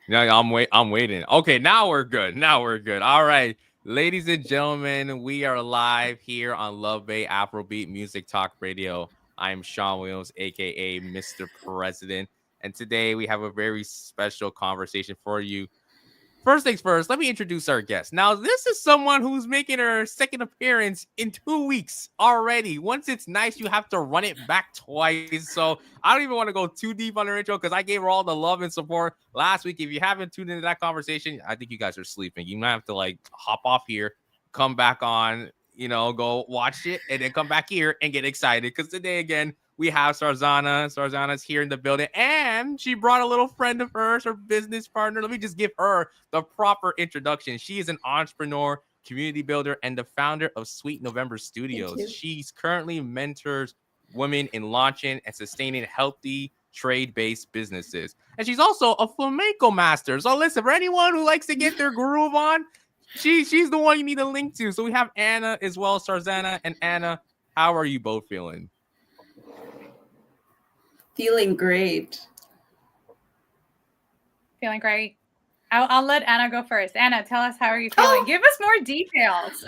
Yeah, I'm waiting. Okay, now we're good. Now we're good. All right. Ladies and gentlemen, we are live here on Love Bay Afrobeat Music Talk Radio. I'm Shon Williams, aka Mr. President. And today we have a very special conversation for you. First things first, let me introduce our guest. Now, this is someone who's making her second appearance in 2 weeks already. Once it's nice, you have to run it back twice. So I don't even want to go too deep on her intro because I gave her all the love and support last week. If you haven't tuned into that conversation, I think you guys are sleeping. You might have to like hop off here, come back on, go watch it, and then come back here and get excited because today again we have Sarzana. Sarzana's here in the building, and she brought a little friend of hers, her business partner. Let me just give her the proper introduction. She is an entrepreneur, community builder, and the founder of Sweet November Thank Studios. you. She's currently mentors women in launching and sustaining healthy trade-based businesses. And she's also a flamenco master. So listen, for anyone who likes to get their groove on, she's the one you need to link to. So we have Anna as well, Sarzana and Anna. How are you both feeling? Feeling great. Feeling great. I'll let Anna go first. Anna, tell us, how are you feeling? Oh, Give us more details.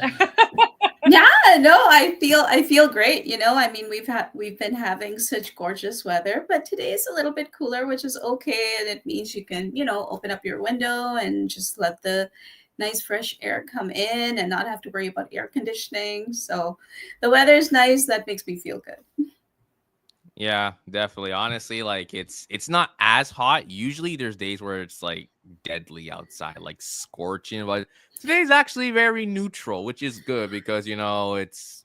yeah, no, I feel great. I mean, we've been having such gorgeous weather, but today is a little bit cooler, which is okay, and it means you can, open up your window and just let the nice fresh air come in and not have to worry about air conditioning. So the weather is nice. That makes me feel good. Yeah, definitely. Honestly, like it's not as hot. Usually there's days where it's like deadly outside, like scorching, but today's actually very neutral, which is good because it's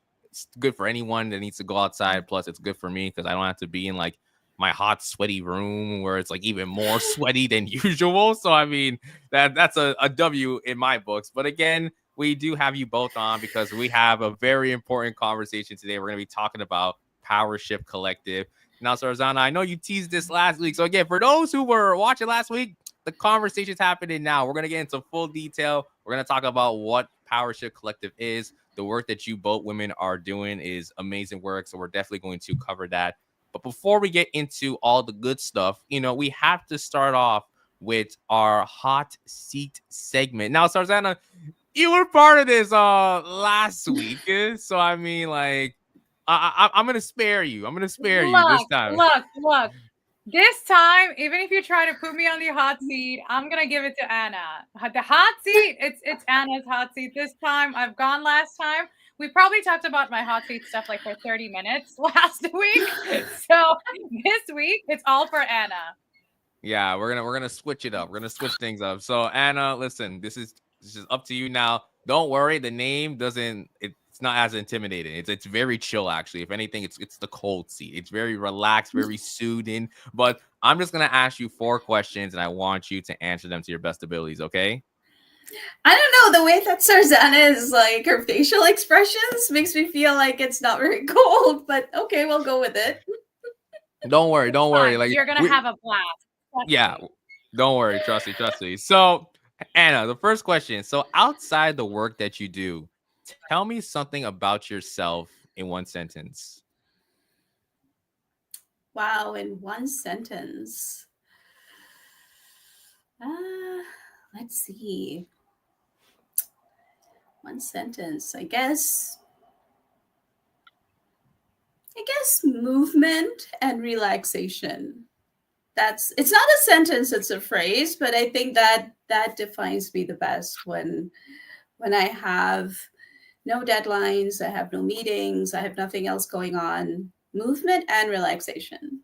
good for anyone that needs to go outside. Plus it's good for me because I don't have to be in like my hot, sweaty room where it's like even more sweaty than usual. So I mean that's a W in my books. But again, we do have you both on because we have a very important conversation today. We're gonna be talking about Power Shift Collective. Now, Sarzana, I know you teased this last week. So, again, for those who were watching last week, the conversation's happening now. We're going to get into full detail. We're going to talk about what Power Shift Collective is. The work that you both women are doing is amazing work. So, we're definitely going to cover that. But before we get into all the good stuff, we have to start off with our hot seat segment. Now, Sarzana, you were part of this last week. So, I mean, like, I'm gonna spare you. I'm gonna spare you this Look, time. look, look. This time, even if you try to put me on the hot seat, I'm gonna give it to Anna. The hot seat, it's Anna's hot seat this time. I've gone last time. We probably talked about my hot seat stuff like for 30 minutes last week. So this week, it's all for Anna. Yeah, we're gonna switch it up. We're gonna switch things up. So Anna, listen, this is up to you now. Don't worry, the name doesn't it's not as intimidating. It's very chill actually. If anything, it's the cold seat. It's very relaxed, very soothing. But I'm just gonna ask you 4 questions and I want you to answer them to your best abilities, okay? I don't know, the way that Sarzana is like her facial expressions makes me feel like it's not very cold, but okay, we'll go with it. Don't worry, It's don't worry. fine. Like You're gonna we have a blast. Trust yeah, me. don't worry, trust me, trust me. So Anna, the first question. So outside the work that you do, tell me something about yourself in one sentence. Wow, in one sentence. Uh, let's see. One sentence. I guess movement and relaxation. That's it's not a sentence, it's a phrase, but I think that defines me the best when I have no deadlines, I have no meetings, I have nothing else going on. Movement and relaxation.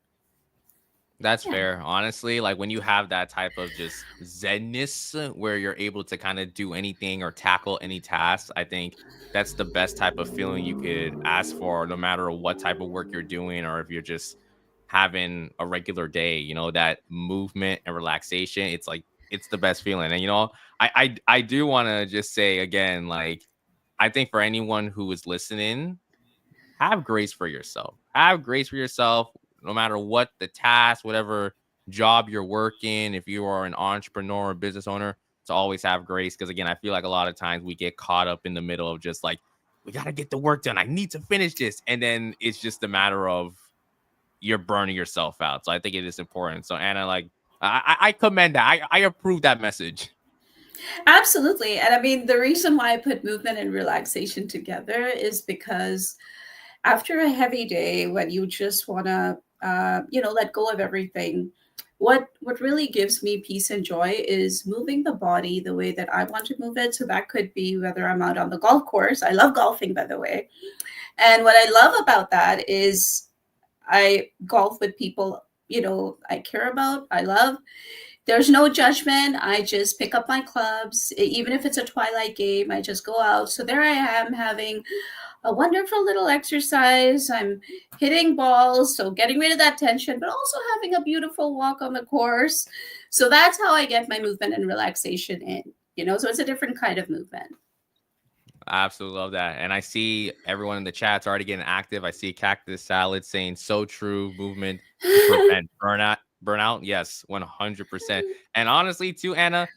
That's Yeah. fair. Honestly, like when you have that type of just zenness where you're able to kind of do anything or tackle any task, I think that's the best type of feeling you could ask for, no matter what type of work you're doing or if you're just having a regular day, that movement and relaxation. It's like it's the best feeling. And I do want to just say again, like I think for anyone who is listening, have grace for yourself. Have grace for yourself, no matter what the task, whatever job you're working. If you are an entrepreneur or business owner, to always have grace. Because again, I feel like a lot of times we get caught up in the middle of just like, we got to get the work done. I need to finish this. And then it's just a matter of you're burning yourself out. So I think it is important. So Anna, like I commend that. I approve that message. Absolutely. And I mean, the reason why I put movement and relaxation together is because after a heavy day, when you just want to, let go of everything, what really gives me peace and joy is moving the body the way that I want to move it. So that could be whether I'm out on the golf course. I love golfing, by the way. And what I love about that is I golf with people, I care about, I love. There's no judgment. I just pick up my clubs. Even if it's a twilight game, I just go out. So there I am having a wonderful little exercise. I'm hitting balls, so getting rid of that tension, but also having a beautiful walk on the course. So that's how I get my movement and relaxation in. So it's a different kind of movement. I absolutely love that. And I see everyone in the chat's already getting active. I see Cactus Salad saying so true, movement to prevent burnout. Yes, 100%. And honestly, too, Anna,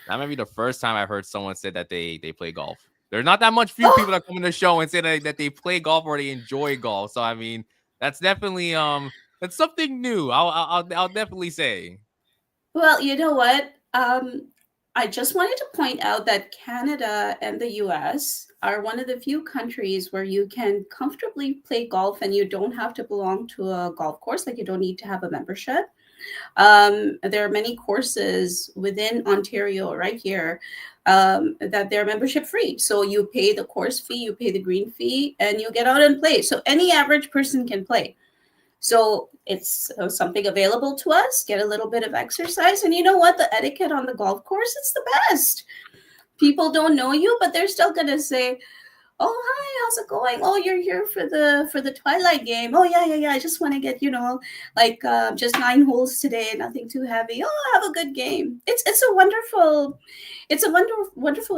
that might be the first time I've heard someone say that they play golf. There's not that much few people that come in the show and say that they play golf or they enjoy golf. So I mean, that's definitely that's something new. I'll definitely say. Well, you know what? I just wanted to point out that Canada and the US are one of the few countries where you can comfortably play golf and you don't have to belong to a golf course. Like, you don't need to have a membership. There are many courses within Ontario right here that they're membership free. So you pay the course fee, you pay the green fee, and you get out and play. So any average person can play. So it's something available to us, get a little bit of exercise. And you know what? The etiquette on the golf course, it's the best. People don't know you, but they're still going to say, oh, hi, how's it going? Oh, you're here for the twilight game. Oh, yeah. I just want to get, just 9 holes today, nothing too heavy. Oh, have a good game. It's a wonderful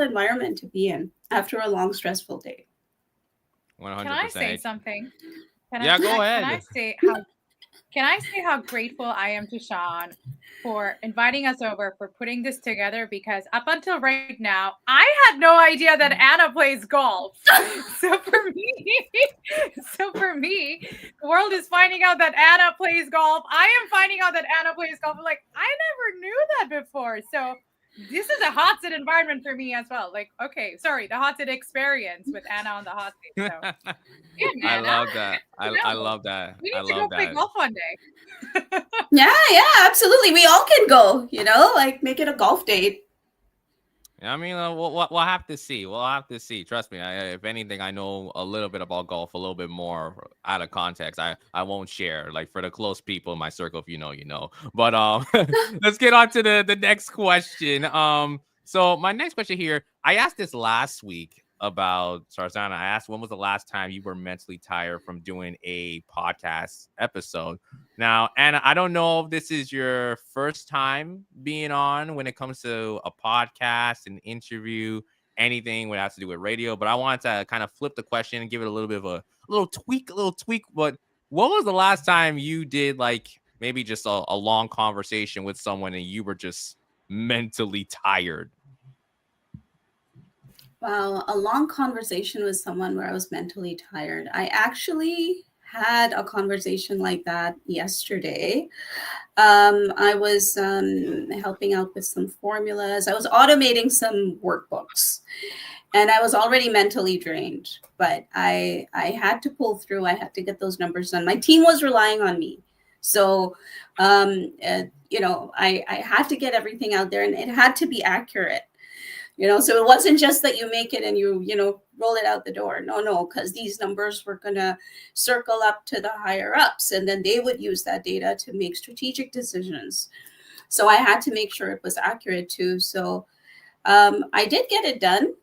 environment to be in after a long, stressful day. 100%. Can I say something? Go ahead. Can I say how grateful I am to Shon for inviting us over, for putting this together? Because up until right now, I had no idea that Anna plays golf. So for me, the world is finding out that Anna plays golf. I am finding out that Anna plays golf. I'm like, I never knew that before. So this is a hot seat environment for me as well. Like, okay, sorry, the hot seat experience with Anna on the hot seat. So, yeah, I love that. I love that. We need to go play golf one day. Yeah, absolutely. We all can go, like make it a golf date. I mean, we'll have to see. We'll have to see. Trust me. If anything, I know a little bit about golf, a little bit more out of context. I won't share. Like, for the close people in my circle, if you know, you know. But let's get on to the next question. So my next question here, I asked this last week about Sarzana. I asked, when was the last time you were mentally tired from doing a podcast episode? Now, Anna, I don't know if this is your first time being on when it comes to a podcast, an interview, anything that has to do with radio, but I wanted to kind of flip the question and give it a little bit of a little tweak. But what was the last time you did, like, maybe just a long conversation with someone and you were just mentally tired? Wow, a long conversation with someone where I was mentally tired. I actually had a conversation like that yesterday. I was helping out with some formulas. I was automating some workbooks, and I was already mentally drained. But I had to pull through. I had to get those numbers done. My team was relying on me, so I had to get everything out there, and it had to be accurate. So it wasn't just that you make it and you roll it out the door. No, because these numbers were going to circle up to the higher ups, and then they would use that data to make strategic decisions. So I had to make sure it was accurate too. So I did get it done.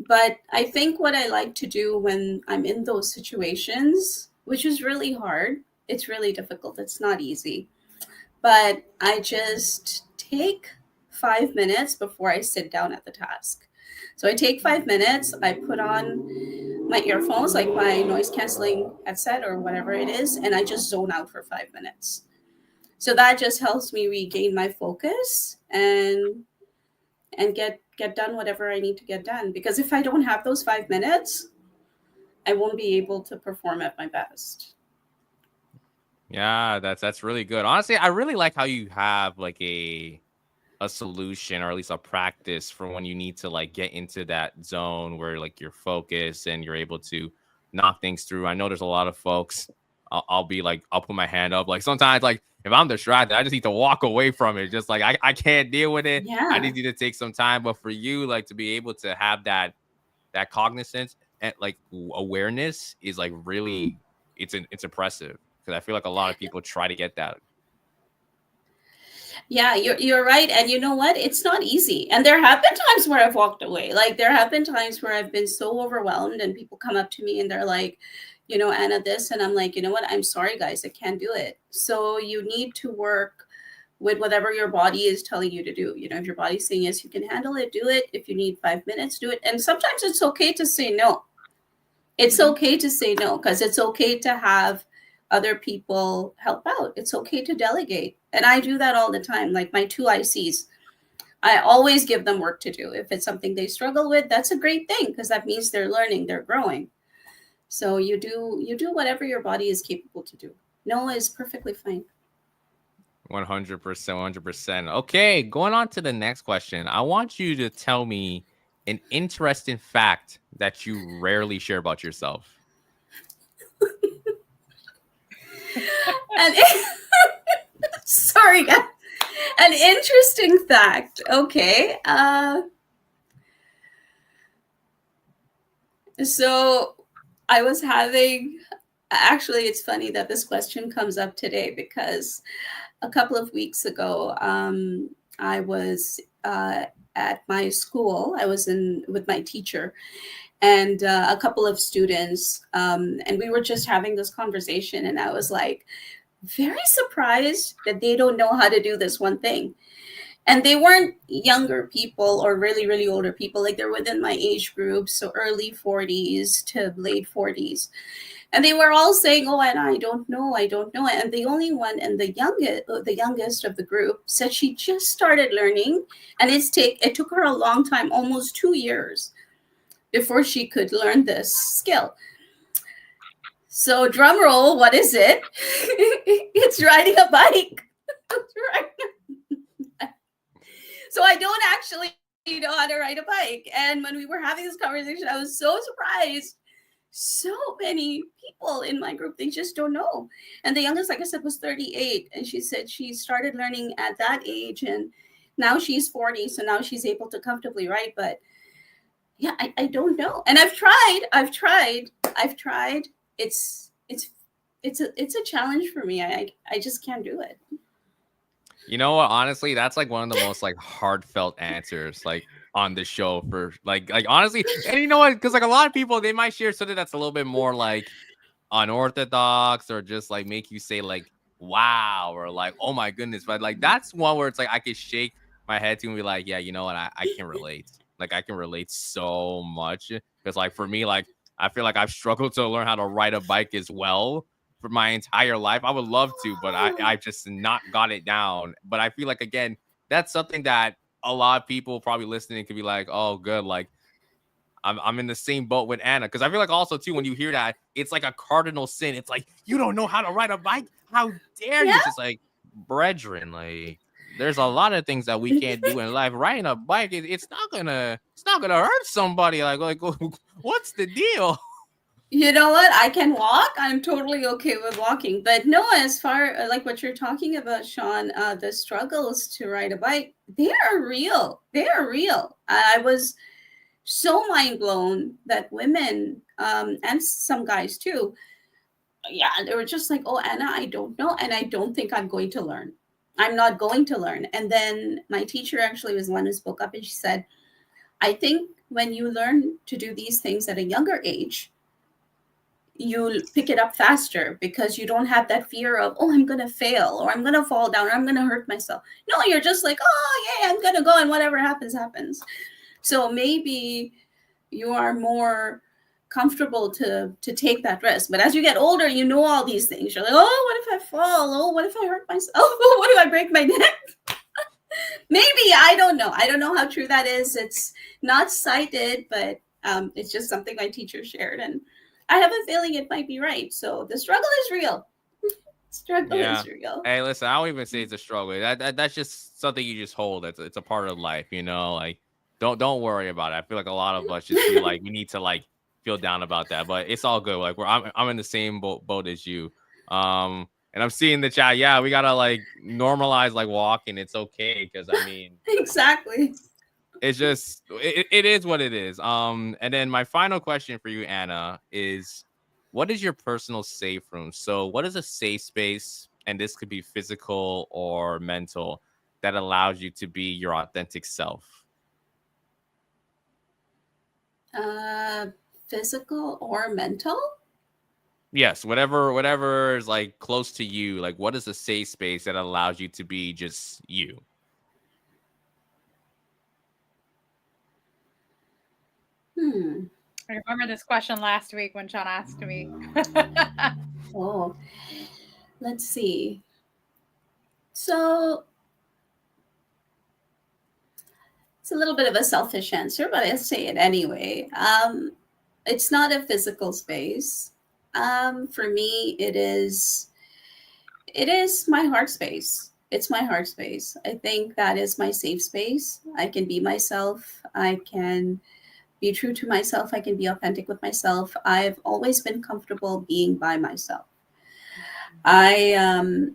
But I think what I like to do when I'm in those situations, which is really hard, it's really difficult, it's not easy, but I just take 5 minutes before I sit down at the task. So I take 5 minutes, I put on my earphones, like my noise canceling headset or whatever it is, and I just zone out for 5 minutes. So that just helps me regain my focus and get done whatever I need to get done. Because if I don't have those 5 minutes, I won't be able to perform at my best. Yeah, that's really good. Honestly, I really like how you have like a solution or at least a practice for when you need to like get into that zone where like you're focused and you're able to knock things through. I know there's a lot of folks. I'll be like, I'll put my hand up. Like sometimes, like if I'm distracted, I just need to walk away from it. Just like I can't deal with it. I Yeah. just need to take some time. But for you, like to be able to have that cognizance and like awareness is like really it's impressive because I feel like a lot of people try to get that. Yeah, you're right. And you know what? It's not easy. And there have been times where I've walked away. Like there have been times where I've been so overwhelmed and people come up to me and they're like, Anna, this. And I'm like, you know what? I'm sorry, guys, I can't do it. So you need to work with whatever your body is telling you to do. If your body's saying yes, you can handle it, do it. If you need 5 minutes, do it. And sometimes it's okay to say no. It's okay to say no because it's okay to have other people help out. It's okay to delegate. And I do that all the time. Like my two ICs, I always give them work to do. If it's something they struggle with, that's a great thing because that means they're learning, they're growing. So you do whatever your body is capable to do. No is perfectly fine. 100%, 100%. Okay, going on to the next question. I want you to tell me an interesting fact that you rarely share about yourself. And sorry, guys. An interesting fact. Okay. So I was having, actually, it's funny that this question comes up today because a couple of weeks ago, I was at my school. I was in with my teacher and a couple of students, and we were just having this conversation. And I was like, very surprised that they don't know how to do this one thing. And they weren't younger people or really, really older people. Like they're within my age group, so early 40s to late 40s. And they were all saying, "Oh, and I don't know, I don't know." And the only one, and the youngest of the group, said she just started learning, and it took her a long time, almost 2 years, before she could learn this skill. So, drum roll, what is it? It's riding a bike. So I don't actually know how to ride a bike. And when we were having this conversation, I was so surprised. So many people in my group, they just don't know. And the youngest, like I said, was 38. And she said she started learning at that age. And now she's 40. So now she's able to comfortably ride. But yeah, I don't know. And I've tried. It's a challenge for me. I just can't do it. You know what? Honestly, that's like one of the most like heartfelt answers like on the show for like honestly. And you know what? Because like a lot of people they might share something that's a little bit more like unorthodox or just like make you say like wow or like oh my goodness. But like that's one where it's like I could shake my head to and be like, yeah, you know what? I can relate. Like I can relate so much because like for me, like I feel like I've struggled to learn how to ride a bike as well for my entire life. I would love to, but I just not got it down. But I feel like again, that's something that a lot of people probably listening could be like, oh, good. Like I'm in the same boat with Anna. Cause I feel like also too, when you hear that, it's like a cardinal sin. It's like, you don't know how to ride a bike. How dare you? Yeah. It's just like, brethren, like there's a lot of things that we can't do in life. Riding a bike, it's not gonna hurt somebody. Like what's the deal? You know what? I can walk. I'm totally okay with walking. But no, as far like what you're talking about, Sean, the struggles to ride a bike, they are real. They are real. I was so mind blown that women and some guys too, yeah, they were just like, "Oh, Anna, I don't know, and I don't think I'm going to learn. I'm not going to learn." And then my teacher actually was the one who spoke up, and she said, "I think when you learn to do these things at a younger age, you'll pick it up faster because you don't have that fear of, oh, I'm going to fail or I'm going to fall down or I'm going to hurt myself. No, you're just like, oh, yeah, I'm going to go and whatever happens, happens." So maybe you are more comfortable to take that risk. But as you get older, you know all these things. You're like, oh, what if I fall? Oh, what if I hurt myself? Oh, what if I break my neck? Maybe, I don't know. I don't know how true that is. It's not cited, but it's just something my teacher shared. And I have a feeling it might be right. So the struggle is real. Struggle Yeah. is real. Hey, listen, I don't even say it's a struggle. That's just something you just hold. It's a part of life, you know. Like, don't worry about it. I feel like a lot of us just feel like we need to like feel down about that, but it's all good. Like, I'm in the same boat as you. And I'm seeing the chat. Yeah, we gotta like normalize like walking. It's okay because I mean, Exactly. it's just it is what it is. And then my final question for you, Anna, is what is your personal safe room? So what is a safe space, and this could be physical or mental, that allows you to be your authentic self? Uh, Physical or mental? Yes, whatever is like close to you. Like what is a safe space that allows you to be just you? Hmm. I remember this question last week when Sean asked me. Oh, let's see. So it's a little bit of a selfish answer, but I'll say it anyway. It's not a physical space. For me, it is my heart space. It's my heart space. I think that is my safe space. I can be myself. I can be true to myself. I can be authentic with myself. I've always been comfortable being by myself. I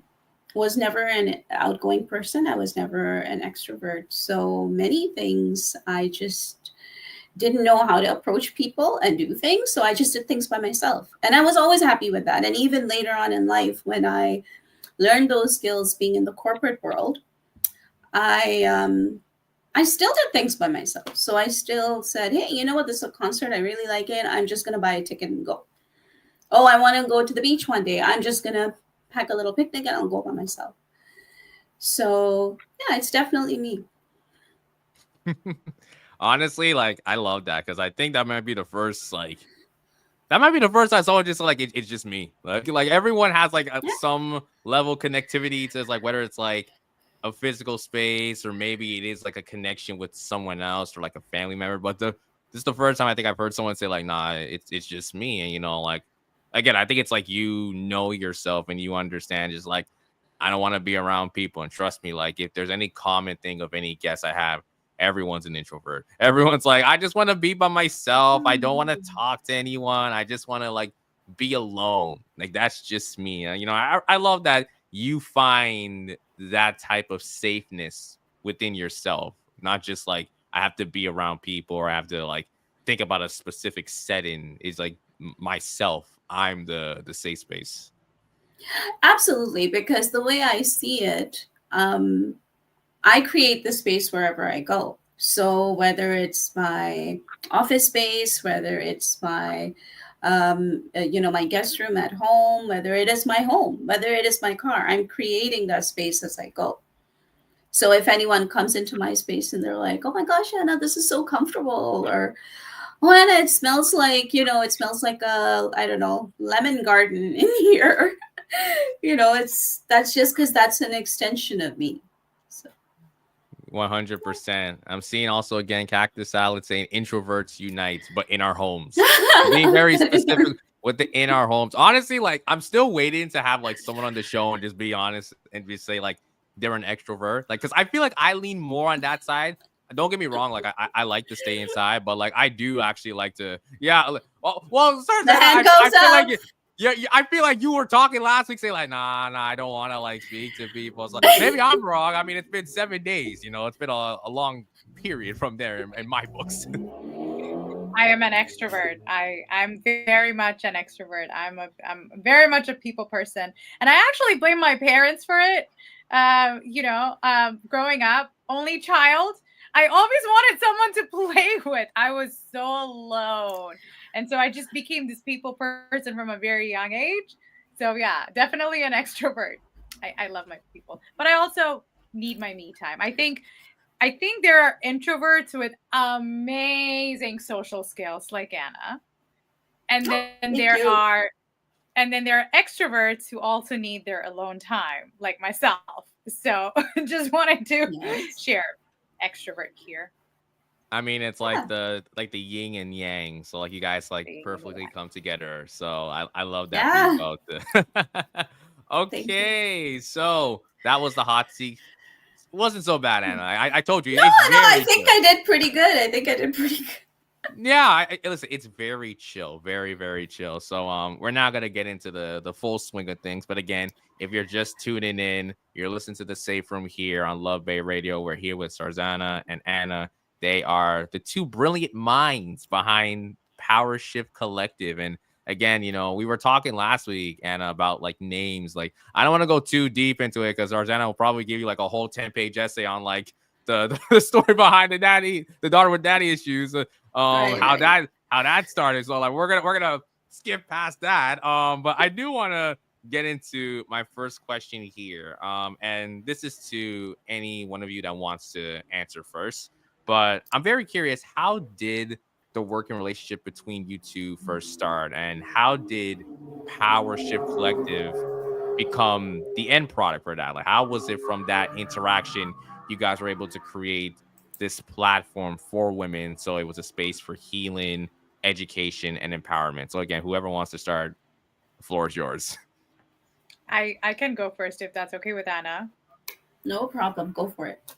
was never an outgoing person. I was never an extrovert. So many things I just didn't know how to approach people and do things. So I just did things by myself. And I was always happy with that. And even later on in life, when I learned those skills being in the corporate world, I still did things by myself. So I still said, hey, you know what? This is a concert. I really like it. I'm just going to buy a ticket and go. Oh, I want to go to the beach one day. I'm just going to pack a little picnic and I'll go by myself. So, yeah, it's definitely me. Honestly, like I love that because I think that might be the first like that might be the first time someone just like it's just me. Like everyone has like Yeah. some level of connectivity to like whether it's like a physical space or maybe it is like a connection with someone else or like a family member. But this is the first time I think I've heard someone say like, nah, it's just me. And you know, like again, I think it's like you know yourself and you understand just like I don't want to be around people. And trust me, like if there's any common thing of any guest I have, everyone's an introvert. Everyone's like, I just want to be by myself. I don't want to talk to anyone. I just want to like be alone. Like that's just me. You know, I love that you find that type of safeness within yourself, not just like I have to be around people or I have to like think about a specific setting. Is like myself. I'm the safe space. Absolutely. Because the way I see it, I create the space wherever I go. So whether it's my office space, whether it's my my guest room at home, whether it is my home, whether it is my car, I'm creating that space as I go. So if anyone comes into my space and they're like, "Oh my gosh, Anna, this is so comfortable," or "Oh, Anna, it smells like it smells like a I don't know lemon garden in here," that's just because that's an extension of me. So. 100%. I'm seeing also again Cactus Salad saying introverts unite, but in our homes. You're being very specific with the in our homes. Honestly, like I'm still waiting to have like someone on the show and just be honest and just say like they're an extrovert. Like, because I feel like I lean more on that side. Don't get me wrong, like I like to stay inside, but like I do actually like to, yeah. Well, sorry, The I hand goes feel up. like yeah, I feel like you were talking last week, saying like, nah, I don't want to like speak to people. So maybe I'm wrong. I mean, it's been 7 days. You know, it's been a long period from there in my books. I am an extrovert. I'm very much an extrovert. I'm very much a people person, and I actually blame my parents for it. Growing up, only child, I always wanted someone to play with. I was so alone, and so I just became this people person from a very young age. So yeah, definitely an extrovert. I love my people, but I also need my me time. I think there are introverts with amazing social skills like Anna. And then Thank there you. are and then there are extroverts who also need their alone time, like myself. So just wanted to Yes. share extrovert here. I mean, it's Yeah. like the yin and yang. So like you guys like perfectly come together. So I love that for you Yeah. both. Thank you. Okay, so that was the hot seat. It wasn't so bad, Anna. I told you No, it's no, I very think chill. I did pretty good. I think I did pretty good. Yeah, listen, it's very chill, very very chill. So we're not gonna get into the full swing of things, but again, if you're just tuning in, you're listening to the Safe Room here on Love Bay Radio. We're here with Sarzana and Anna. They are the two brilliant minds behind Power Shift Collective. And again, we were talking last week, Anna, about like names. Like, I don't want to go too deep into it because Sarzana will probably give you like a whole 10-page essay on like the story behind the daughter with daddy issues. Right, How right. that started. So like we're gonna skip past that. But I do want to get into my first question here. And this is to any one of you that wants to answer first. But I'm very curious, how did the working relationship between you two first start, and how did Power Shift Collective become the end product for that? Like, how was it from that interaction you guys were able to create this platform for women, so it was a space for healing, education, and empowerment? So again, whoever wants to start, the floor is yours. I can go first if that's okay with Anna. No problem. Go for it.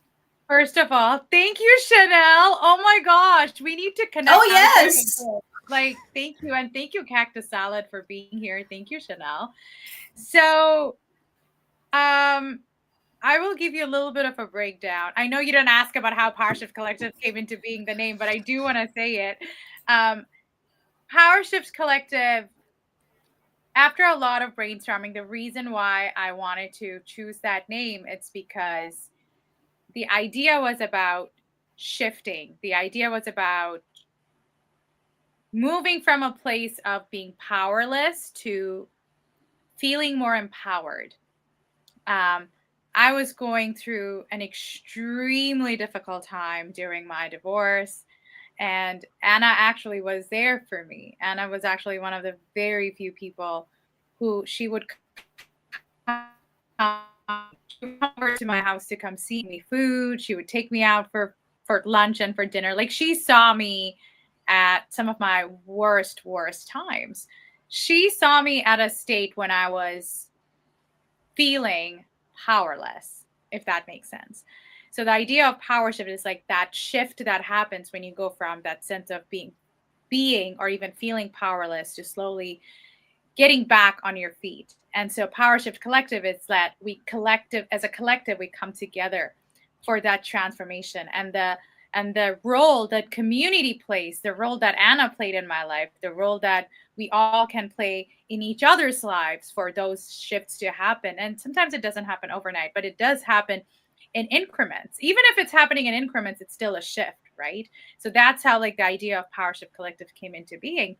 First of all, thank you, Chanel. Oh my gosh, we need to connect. Oh, yes. Like, thank you. And thank you, Cactus Salad, for being here. Thank you, Chanel. So, I will give you a little bit of a breakdown. I know you didn't ask about how Power Shift Collective came into being the name, but I do want to say it. Power Shift Collective, after a lot of brainstorming, the reason why I wanted to choose that name, it's because the idea was about shifting. The idea was about moving from a place of being powerless to feeling more empowered. I was going through an extremely difficult time during my divorce, and Anna actually was there for me. Anna was actually one of the very few people who she would come over to my house to come see me food. She would take me out for lunch and for dinner. Like, she saw me at some of my worst times. She saw me at a state when I was feeling powerless, if that makes sense. So the idea of power shift is like that shift that happens when you go from that sense of being or even feeling powerless to slowly getting back on your feet. And so Power Shift Collective is that as a collective, we come together for that transformation. And the role that community plays, the role that Anna played in my life, the role that we all can play in each other's lives for those shifts to happen. And sometimes it doesn't happen overnight, but it does happen in increments. Even if it's happening in increments, it's still a shift, right? So that's how like the idea of Power Shift Collective came into being.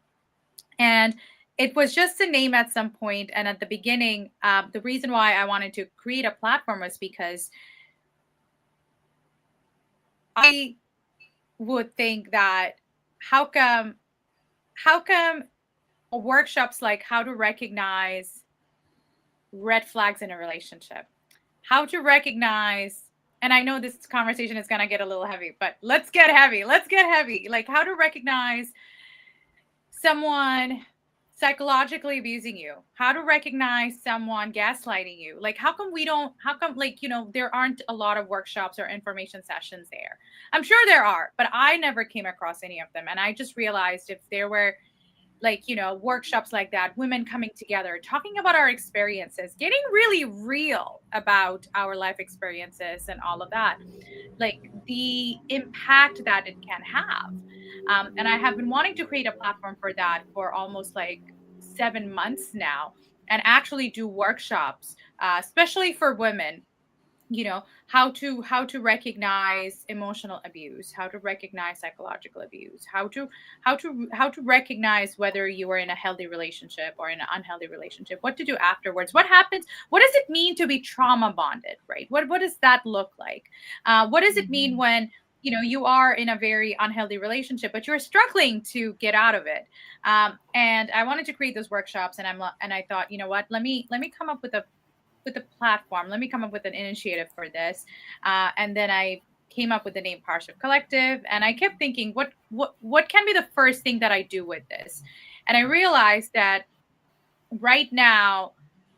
And it was just a name at some point. And at the beginning, the reason why I wanted to create a platform was because I would think that how come workshops like how to recognize red flags in a relationship, how to recognize, and I know this conversation is going to get a little heavy, but let's get heavy. Like, how to recognize someone psychologically abusing you, how to recognize someone gaslighting you. Like, how come there aren't a lot of workshops or information sessions there? I'm sure there are, but I never came across any of them. And I just realized if there were workshops like that, women coming together, talking about our experiences, getting really real about our life experiences and all of that, like the impact that it can have. And I have been wanting to create a platform for that for almost like 7 months now, and actually do workshops, especially for women, how to recognize emotional abuse, how to recognize psychological abuse, how to recognize whether you are in a healthy relationship or in an unhealthy relationship, what to do afterwards, what happens, what does it mean to be trauma bonded, right? What does that look like? What does it mean when you are in a very unhealthy relationship, but you're struggling to get out of it? And I wanted to create those workshops, and I thought, you know what, let me come up with a platform. Let me come up with an initiative for this. And then I came up with the name Power Shift Collective. And I kept thinking, what can be the first thing that I do with this? And I realized that right now,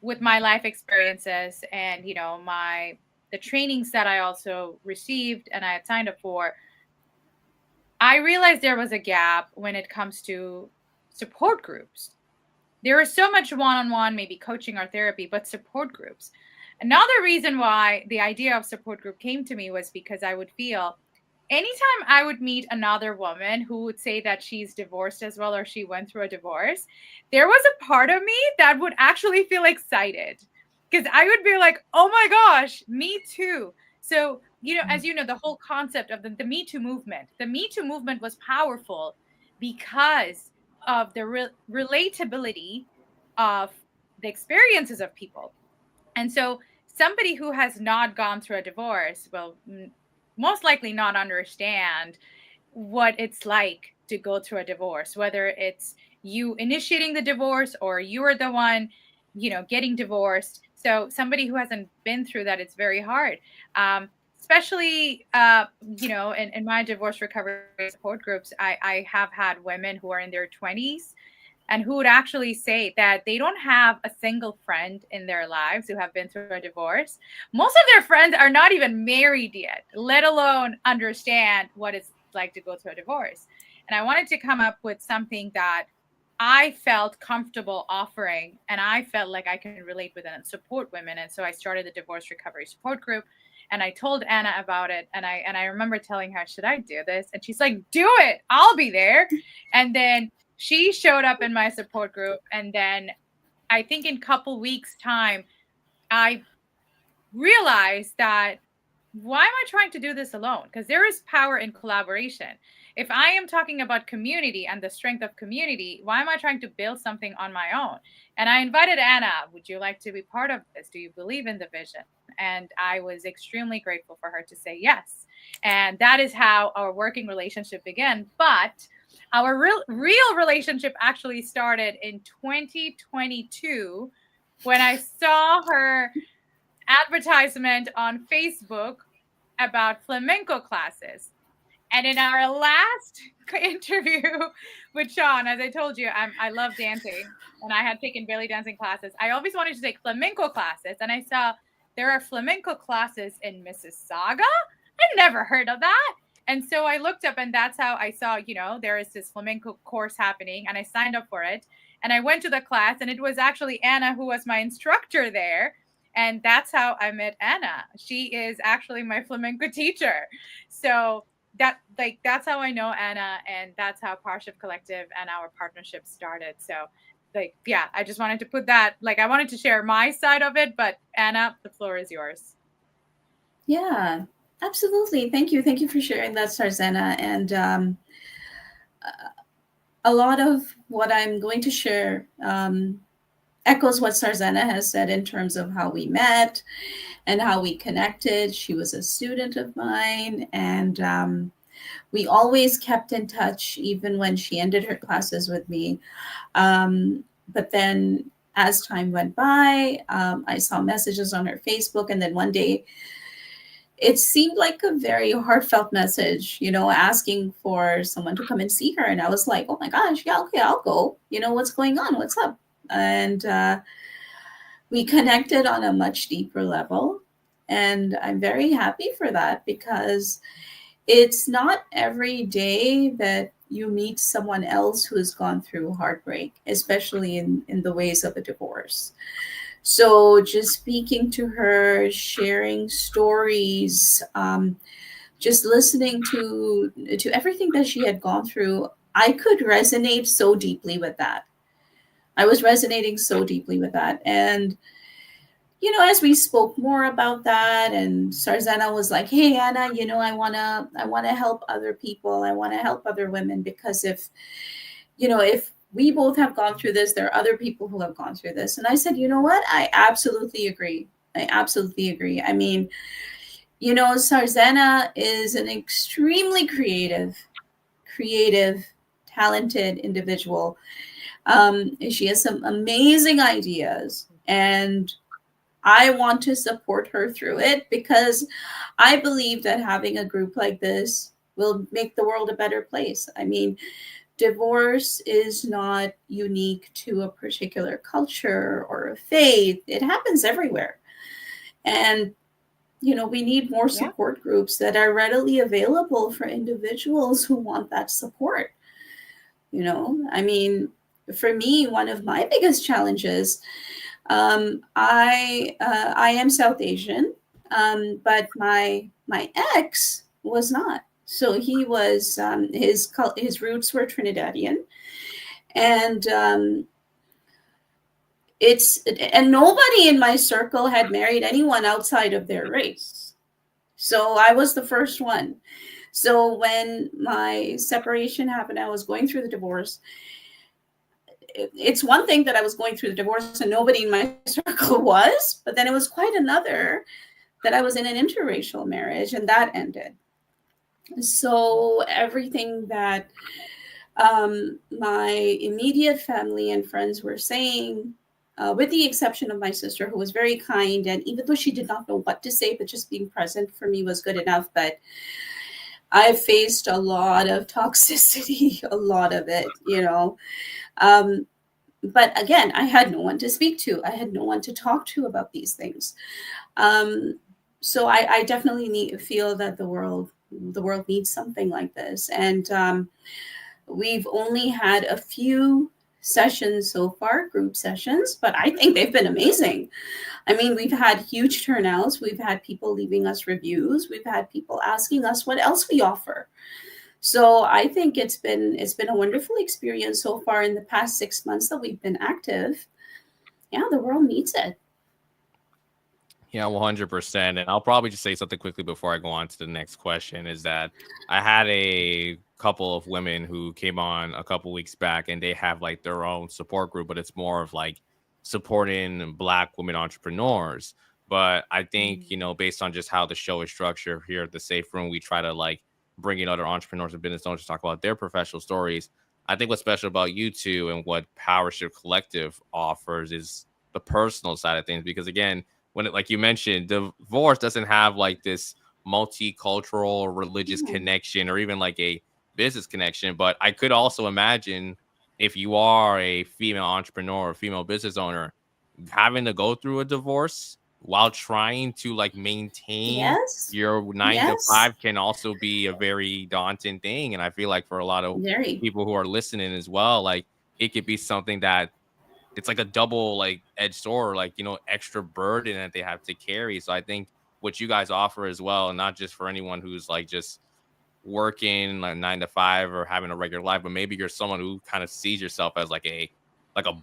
with my life experiences and, the trainings that I also received and I had signed up for, I realized there was a gap when it comes to support groups. There is so much one-on-one, maybe coaching or therapy, but support groups. Another reason why the idea of support group came to me was because I would feel anytime I would meet another woman who would say that she's divorced as well or she went through a divorce, there was a part of me that would actually feel excited because I would be like, oh my gosh, me too. So, as you know, the whole concept of the Me Too movement, was powerful because of the relatability of the experiences of people. And so somebody who has not gone through a divorce will most likely not understand what it's like to go through a divorce, whether it's you initiating the divorce or you're the one, getting divorced. So somebody who hasn't been through that, it's very hard. Especially, in my divorce recovery support groups, I have had women who are in their 20s and who would actually say that they don't have a single friend in their lives who have been through a divorce. Most of their friends are not even married yet, let alone understand what it's like to go through a divorce. And I wanted to come up with something that I felt comfortable offering and I felt like I can relate with and support women. And so I started the divorce recovery support group. And I told Anna about it. And I remember telling her, should I do this? And she's like, do it. I'll be there. And then she showed up in my support group. And then I think in a couple weeks' time, I realized that why am I trying to do this alone? Because there is power in collaboration. If I am talking about community and the strength of community, why am I trying to build something on my own? And I invited Anna, would you like to be part of this? Do you believe in the vision? And I was extremely grateful for her to say yes. And that is how our working relationship began. But our real relationship actually started in 2022 when I saw her advertisement on Facebook about flamenco classes. And in our last interview with Sean, as I told you, I love dancing and I had taken belly dancing classes. I always wanted to take flamenco classes. And I saw there are flamenco classes in Mississauga. I'd never heard of that. And so I looked up and that's how I saw, there is this flamenco course happening and I signed up for it. And I went to the class and it was actually Anna who was my instructor there. And that's how I met Anna. She is actually my flamenco teacher. So that's how I know Anna, and that's how Parship Collective and our partnership started. So I just wanted to put that, I wanted to share my side of it, but Anna, the floor is yours. Yeah, absolutely. Thank you. Thank you for sharing that, Sarzana. And a lot of what I'm going to share echoes what Sarzana has said in terms of how we met and how we connected. She was a student of mine, and we always kept in touch, even when she ended her classes with me. But then as time went by, I saw messages on her Facebook, and then one day it seemed like a very heartfelt message, asking for someone to come and see her. And I was like, oh my gosh, yeah, okay, I'll go. What's going on? What's up? And we connected on a much deeper level. And I'm very happy for that because it's not every day that you meet someone else who has gone through heartbreak, especially in the ways of a divorce. So just speaking to her, sharing stories, just listening to everything that she had gone through, I could resonate so deeply with that. I was resonating so deeply with that. And, as we spoke more about that, and Sarzana was like, hey, Anna, I want to help other people. I want to help other women because if we both have gone through this, there are other people who have gone through this. And I said, you know what? I absolutely agree. I mean, Sarzana is an extremely creative, talented individual. She has some amazing ideas, and I want to support her through it because I believe that having a group like this will make the world a better place. I mean, divorce is not unique to a particular culture or a faith. It happens everywhere. And, we need more Yeah. support groups that are readily available for individuals who want that support. I mean, for me, one of my biggest challenges, I am South Asian, but my ex was not. So he was his roots were Trinidadian, and nobody in my circle had married anyone outside of their race. So I was the first one. So when my separation happened, I was going through the divorce. It's one thing that I was going through the divorce and nobody in my circle was, but then it was quite another that I was in an interracial marriage and that ended. So everything that my immediate family and friends were saying, with the exception of my sister, who was very kind, and even though she did not know what to say, but just being present for me was good enough. But I faced a lot of toxicity, a lot of it, But again, I had no one to speak to. I had no one to talk to about these things. So I definitely feel that the world needs something like this. And we've only had a few sessions so far, group sessions, but I think they've been amazing. I mean, we've had huge turnouts. We've had people leaving us reviews. We've had people asking us what else we offer. So I think it's been a wonderful experience so far in the past 6 months that we've been active. Yeah, the world needs it. Yeah, 100%. And I'll probably just say something quickly before I go on to the next question is that I had a couple of women who came on a couple weeks back and they have like their own support group, but it's more of like supporting Black women entrepreneurs. But I think, based on just how the show is structured here at the Safe Room, we try to like bring in other entrepreneurs and business owners to talk about their professional stories. I think what's special about you two and what Power Shift Collective offers is the personal side of things. Because again, when it, like you mentioned, divorce doesn't have like this multicultural or religious connection or even like a business connection. But I could also imagine if you are a female entrepreneur or female business owner, having to go through a divorce while trying to like maintain Yes. your 9 to 5 can also be a very daunting thing. And I feel like for a lot of Very. people who are listening as well, like it could be something that it's like a double like edged sword, like extra burden that they have to carry. So I think what you guys offer as well, not just for anyone who's like just working like 9 to 5 or having a regular life, but maybe you're someone who kind of sees yourself as like a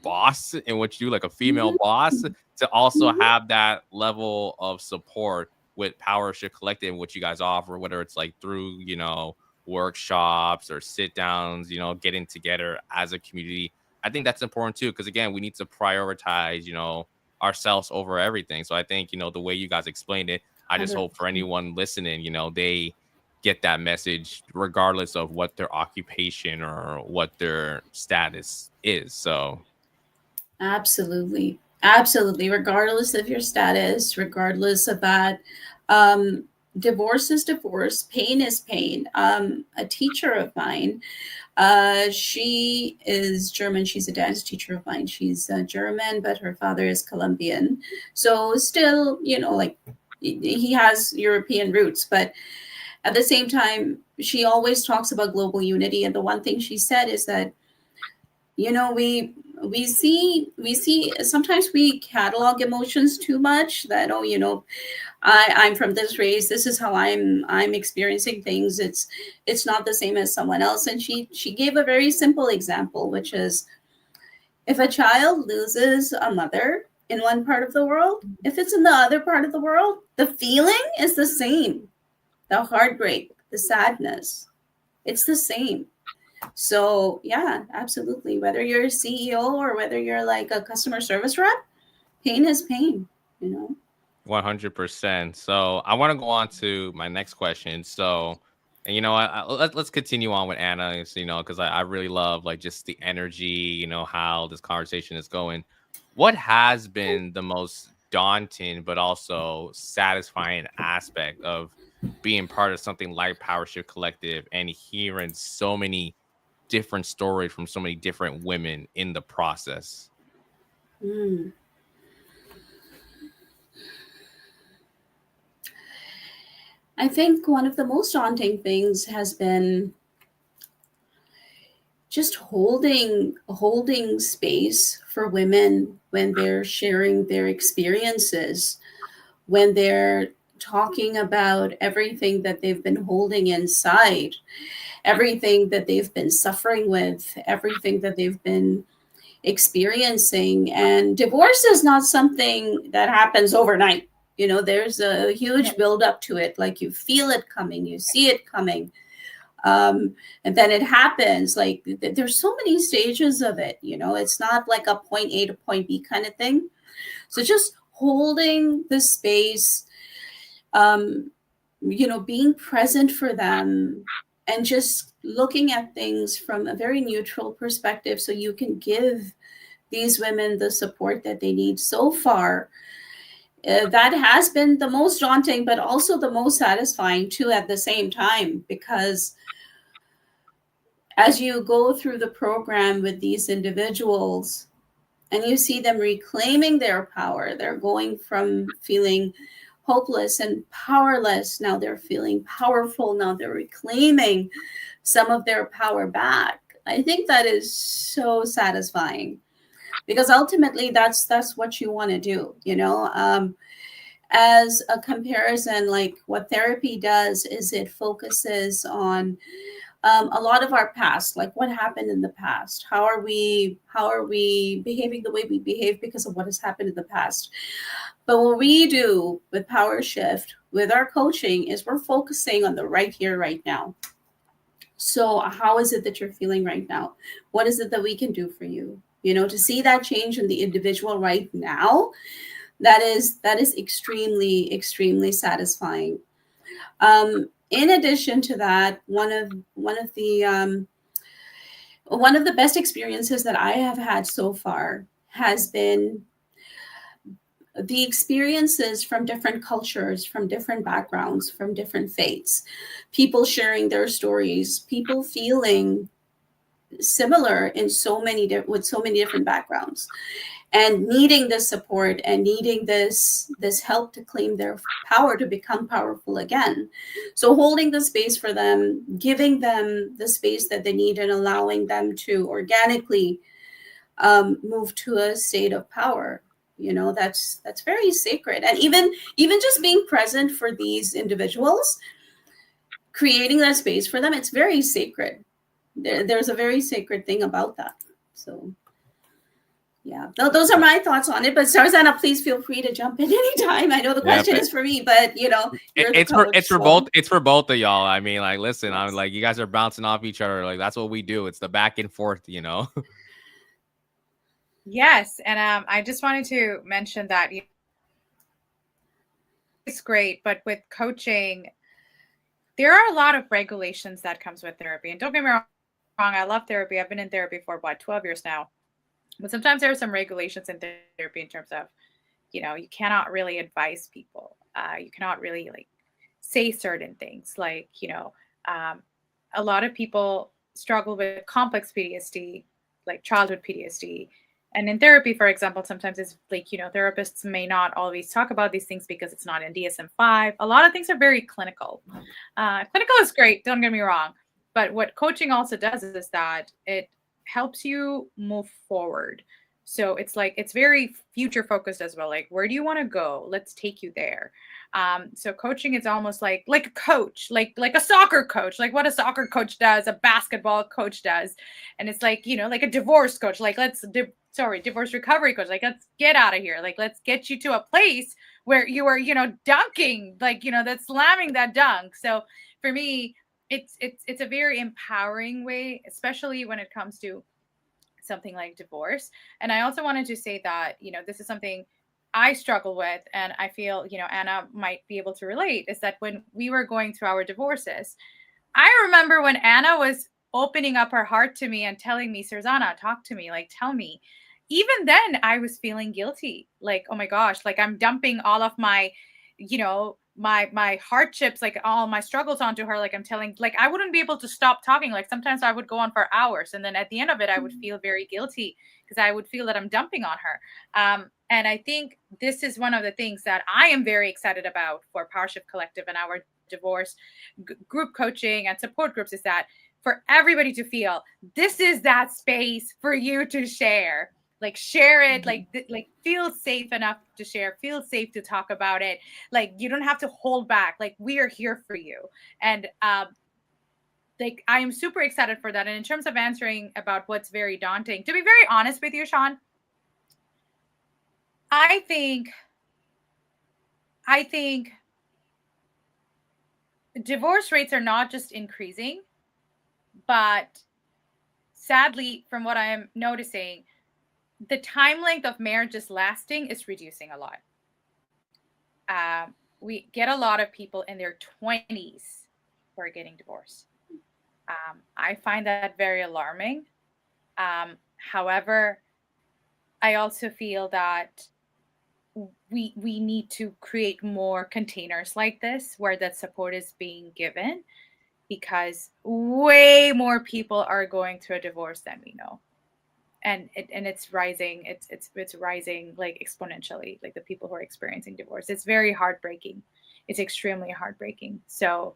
boss in what you like a female boss to also have that level of support with Power Shift Collective and what you guys offer, whether it's like through workshops or sit downs, getting together as a community. I think that's important too, because again, we need to prioritize, ourselves over everything. So I think, the way you guys explained it, I just hope for 100%. anyone listening, they get that message regardless of what their occupation or what their status is. So Absolutely. Absolutely. Regardless of your status, regardless of that, divorce is divorce, pain is pain. A teacher of mine, she is German. She's a dance teacher of mine. She's German, but her father is Colombian. So still, like he has European roots, but at the same time, she always talks about global unity. And the one thing she said is that, we see sometimes we catalog emotions too much that, I'm from this race, this is how I'm experiencing things, it's not the same as someone else. And she gave a very simple example, which is if a child loses a mother in one part of the world, if it's in the other part of the world, the feeling is the same. The heartbreak, the sadness, it's the same. So yeah, absolutely. Whether you're a CEO or whether you're like a customer service rep, pain is pain, 100%. So I want to go on to my next question. So, and let's continue on with Anna, because I really love like just the energy, how this conversation is going. What has been the most daunting but also satisfying aspect of being part of something like Power Shift Collective and hearing so many different stories from so many different women in the process? Mm. I think one of the most daunting things has been just holding space for women when they're sharing their experiences, when they're talking about everything that they've been holding inside, everything that they've been suffering with, everything that they've been experiencing. And divorce is not something that happens overnight. You know, there's a huge build up to it. Like you feel it coming, you see it coming. And then it happens. Like there's so many stages of it. You know, it's not like a point A to point B kind of thing. So just holding the space, being present for them, and just looking at things from a very neutral perspective so you can give these women the support that they need. So far, that has been the most daunting, but also the most satisfying too at the same time, because as you go through the program with these individuals and you see them reclaiming their power, they're going from feeling hopeless and powerless. Now they're feeling powerful. Now they're reclaiming some of their power back. I think that is so satisfying, because ultimately that's what you want to do, as a comparison. Like what therapy does is it focuses on a lot of our past, like what happened in the past. How are we behaving the way we behave because of what has happened in the past? But what we do with Power Shift, with our coaching, is we're focusing on the right here, right now. So how is it that you're feeling right now? What is it that we can do for you? To see that change in the individual right now, that is extremely, extremely satisfying. In addition to that, one of the best experiences that I have had so far has been the experiences from different cultures, from different backgrounds, from different faiths, people sharing their stories, people feeling similar in with so many different backgrounds, and needing this support and needing this help to claim their power, to become powerful again. So holding the space for them, giving them the space that they need, and allowing them to organically move to a state of power. That's very sacred. And even just being present for these individuals, creating that space for them, it's very sacred. There's a very sacred thing about that. So yeah, those are my thoughts on it. But Sarzana, please feel free to jump in anytime. I know the question is for me, but you're the coach, it's for both. It's for both of y'all. I mean, like, listen, yes. I'm like, you guys are bouncing off each other. Like, that's what we do. It's the back and forth, Yes, and I just wanted to mention that it's great, but with coaching, there are a lot of regulations that comes with therapy. And don't get me wrong, I love therapy. I've been in therapy for 12 years now. But sometimes there are some regulations in therapy in terms of, you cannot really advise people. You cannot really say certain things. Like, a lot of people struggle with complex PTSD, like childhood PTSD. And in therapy, for example, sometimes it's like, therapists may not always talk about these things because it's not in DSM-5. A lot of things are very clinical. Clinical is great, don't get me wrong. But what coaching also does is that it helps you move forward. So it's very future focused as well. Like, where do you want to go? Let's take you there. So coaching is almost like a coach, like a soccer coach, like what a soccer coach does, a basketball coach does. And it's like, like a divorce coach, like divorce recovery coach, like let's get out of here. Like, let's get you to a place where you are, dunking, like, that's slamming that dunk. So for me, it's a very empowering way, especially when it comes to something like divorce. And I also wanted to say that, this is something I struggle with, and I feel, Anna might be able to relate, is that when we were going through our divorces, I remember when Anna was opening up her heart to me and telling me, Sarzana, talk to me, like, tell me. Even then I was feeling guilty. Like, oh my gosh, like I'm dumping all of my, my hardships, like all my struggles onto her. Like I'm telling, like I wouldn't be able to stop talking. Like sometimes I would go on for hours, and then at the end of it, I would feel very guilty because I would feel that I'm dumping on her. And I think this is one of the things that I am very excited about for PowerShift Collective and our divorce group coaching and support groups, is that for everybody to feel this is that space for you to share. Like share it, like feel safe enough to share, feel safe to talk about it. Like you don't have to hold back. Like we are here for you. And like I am super excited for that. And in terms of answering about what's very daunting, to be very honest with you, Shon, I think divorce rates are not just increasing, but sadly, from what I am noticing, the time length of marriages lasting is reducing a lot. We get a lot of people in their 20s who are getting divorced. I find that very alarming. However, I also feel that we need to create more containers like this where that support is being given, because way more people are going through a divorce than we know. And it's rising. It's rising like exponentially, like the people who are experiencing divorce. It's very heartbreaking. It's extremely heartbreaking. So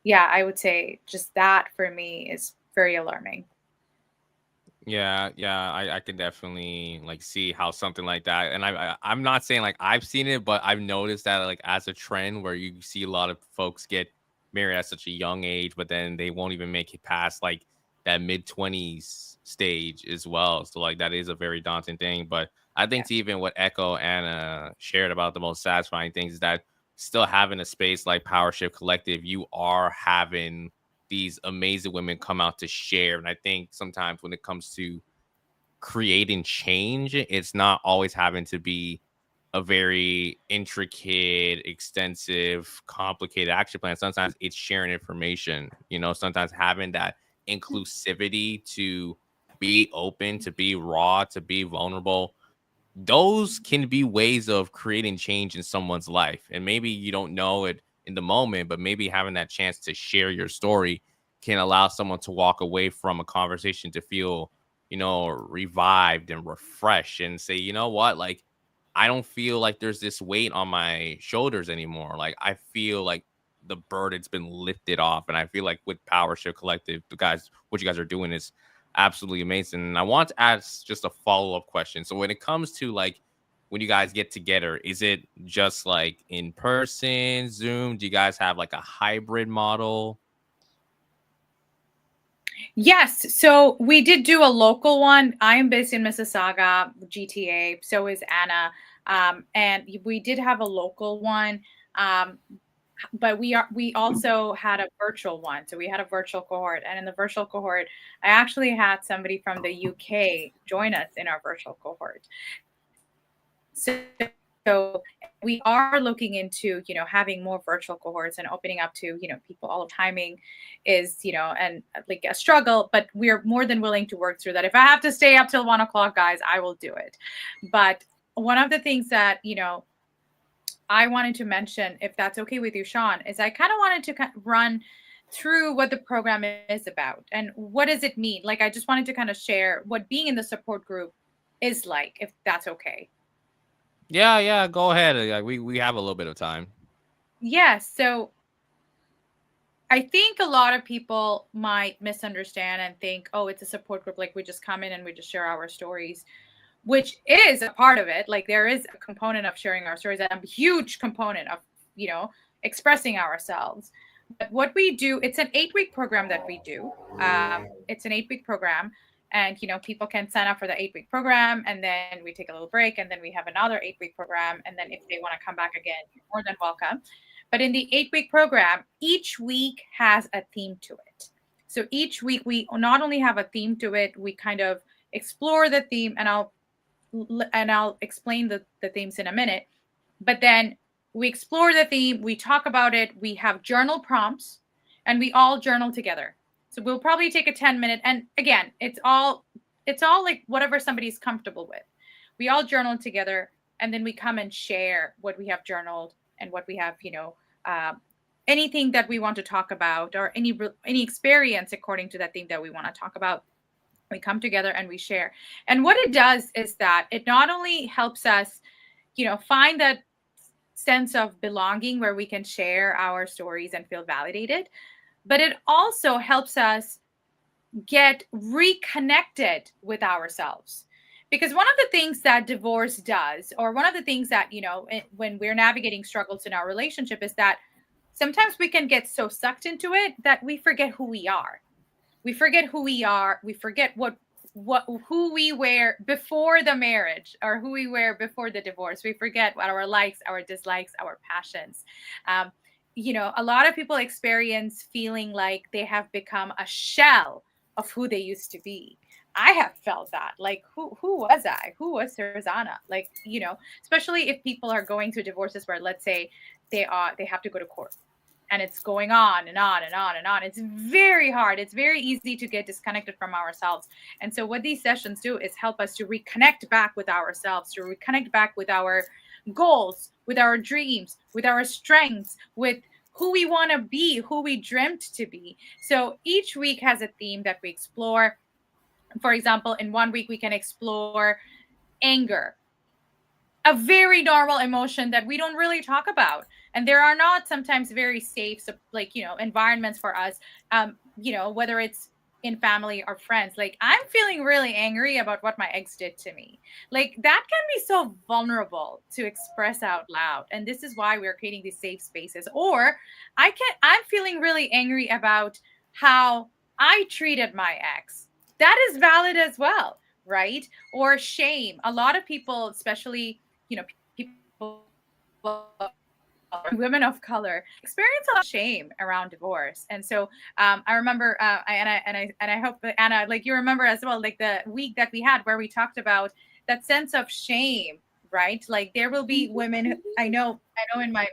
yeah, I would say just that for me is very alarming. Yeah, I can definitely like see how something like that, and I'm not saying like I've seen it, but I've noticed that like as a trend where you see a lot of folks get married at such a young age, but then they won't even make it past like that mid-20s stage as well. So like that is a very daunting thing. But I think to even what Echo Anna shared about the most satisfying things is that still having a space like PowerShift Collective, you are having these amazing women come out to share. And I think sometimes when it comes to creating change, it's not always having to be a very intricate, extensive, complicated action plan. Sometimes it's sharing information, sometimes having that inclusivity to be open, to be raw, to be vulnerable. Those can be ways of creating change in someone's life. And maybe you don't know it in the moment, but maybe having that chance to share your story can allow someone to walk away from a conversation to feel, revived and refreshed and say, you know what, like, I don't feel like there's this weight on my shoulders anymore. Like, I feel like the burden's been lifted off. And I feel like with PowerShift Collective, what you guys are doing is absolutely amazing. And I want to ask just a follow-up question. So when it comes to like when you guys get together, is it just like in person, Zoom? Do you guys have like a hybrid model? Yes. So we did do a local one. I'm based in Mississauga, GTA. So is Anna. And we did have a local one. But we also had a virtual one. So we had a virtual cohort. And in the virtual cohort, I actually had somebody from the UK join us in our virtual cohort. So we are looking into, having more virtual cohorts and opening up to, people. All of timing is, and like a struggle, but we're more than willing to work through that. If I have to stay up till 1:00, guys, I will do it. But one of the things that, I wanted to mention, if that's okay with you, Shon, is I kind of wanted to run through what the program is about and what does it mean. Like, I just wanted to kind of share what being in the support group is like, if that's okay. Yeah, go ahead. Like, we have a little bit of time. Yeah, so I think a lot of people might misunderstand and think, oh, it's a support group, like we just come in and we just share our stories, which is a part of it. Like there is a component of sharing our stories and a huge component of, expressing ourselves. But what we do, it's an 8-week program that we do. It's an 8-week program. And, people can sign up for the 8-week program and then we take a little break and then we have another 8-week program. And then if they want to come back again, you're more than welcome. But in the 8-week program, each week has a theme to it. So each week we not only have a theme to it, we kind of explore the theme, and I'll explain the themes in a minute. But then we explore the theme, we talk about it, we have journal prompts, and we all journal together. So we'll probably take a 10-minute, and again, it's all like whatever somebody's comfortable with. We all journal together, and then we come and share what we have journaled and what we have, uh, anything that we want to talk about, or any experience according to that thing that we want to talk about. We come together and we share. And what it does is that it not only helps us, find that sense of belonging where we can share our stories and feel validated, but it also helps us get reconnected with ourselves. Because one of the things that divorce does, or one of the things that, when we're navigating struggles in our relationship, is that sometimes we can get so sucked into it that we forget who we are. We forget who we are. We forget who we were before the marriage, or who we were before the divorce. We forget what our likes, our dislikes, our passions. A lot of people experience feeling like they have become a shell of who they used to be. I have felt that. Like, who was I? Who was Sarzana? Like, especially if people are going through divorces where, let's say, they have to go to court, and it's going on and on and on and on. It's very hard. It's very easy to get disconnected from ourselves. And so what these sessions do is help us to reconnect back with ourselves, to reconnect back with our goals, with our dreams, with our strengths, with who we want to be, who we dreamt to be. So each week has a theme that we explore. For example, in one week, we can explore anger, a very normal emotion that we don't really talk about. And there are not sometimes very safe, environments for us, whether it's in family or friends. Like, I'm feeling really angry about what my ex did to me. Like, that can be so vulnerable to express out loud. And this is why we're creating these safe spaces. Or I'm feeling really angry about how I treated my ex. That is valid as well, right? Or shame. A lot of people, especially, people, women of color, experience a lot of shame around divorce. And so I remember, and I hope that Anna, like, you remember as well, like the week that we had where we talked about that sense of shame, right? Like, there will be women who, I know in my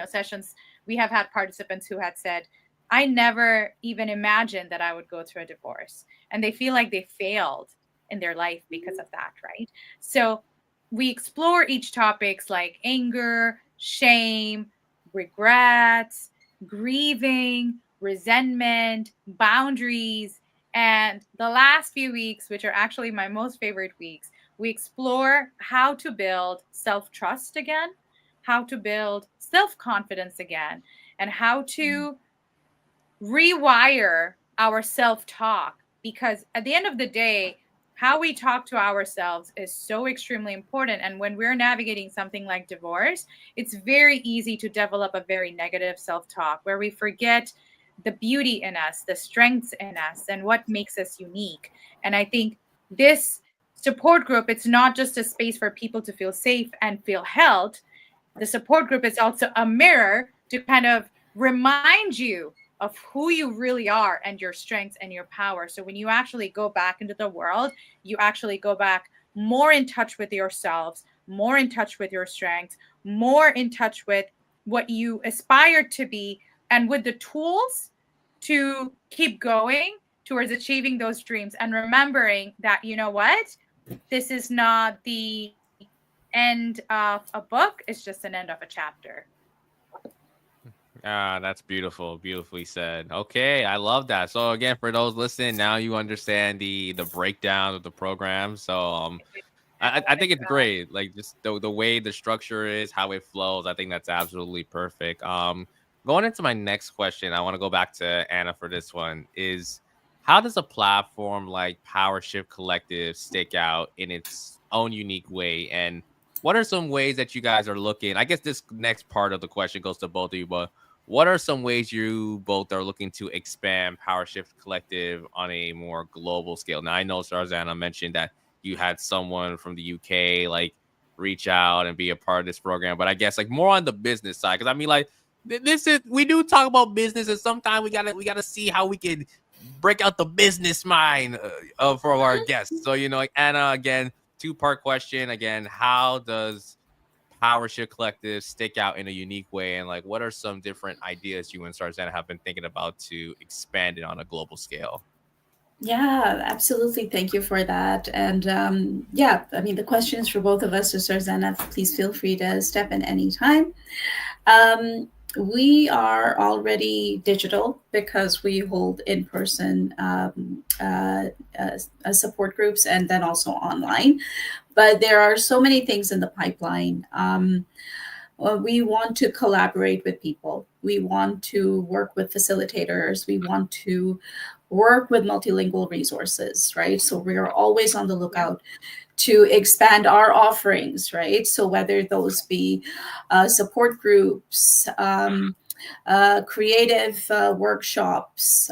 sessions, we have had participants who had said, I never even imagined that I would go through a divorce, and they feel like they failed in their life because of that, right? So we explore each topics like anger, shame, regrets, grieving, resentment, boundaries. And the last few weeks, which are actually my most favorite weeks, we explore how to build self-trust again, how to build self-confidence again, and how to rewire our self-talk. Because at the end of the day, how we talk to ourselves is so extremely important. And when we're navigating something like divorce, it's very easy to develop a very negative self-talk where we forget the beauty in us, the strengths in us, and what makes us unique. And I think this support group, it's not just a space for people to feel safe and feel held. The support group is also a mirror to kind of remind you of who you really are and your strengths and your power. So when you actually go back into the world, you actually go back more in touch with yourselves, more in touch with your strengths, more in touch with what you aspire to be, and with the tools to keep going towards achieving those dreams. And remembering that, this is not the end of a book, it's just an end of a chapter. That's beautiful. Beautifully said. Okay, I love that. So again, for those listening, now you understand the breakdown of the program. So I think it's great. Like, just the way the structure is, how it flows. I think that's absolutely perfect. Going into my next question, I want to go back to Anna for this one. Is how does a platform like Power Shift Collective stick out in its own unique way? And what are some ways that you guys are looking? I guess this next part of the question goes to both of you, but what are some ways you both are looking to expand Power Shift Collective on a more global scale? Now, I know Sarzana mentioned that you had someone from the UK like reach out and be a part of this program, but I guess like more on the business side, because I mean, like, this is, we do talk about business, and sometimes we gotta see how we can break out the business mind for our guests. So like, Anna, again, two-part question again: how does Power Shift Collective stick out in a unique way, and like, what are some different ideas you and Sarzana have been thinking about to expand it on a global scale? Yeah, absolutely. Thank you for that. And yeah, I mean, the questions for both of us. So, Sarzana, please feel free to step in anytime. Um, we are already digital because we hold in-person support groups and then also online. But there are so many things in the pipeline. We want to collaborate with people. We want to work with facilitators. We want to work with multilingual resources, right? So we are always on the Yeah. lookout to expand our offerings, right? So whether those be support groups, creative workshops,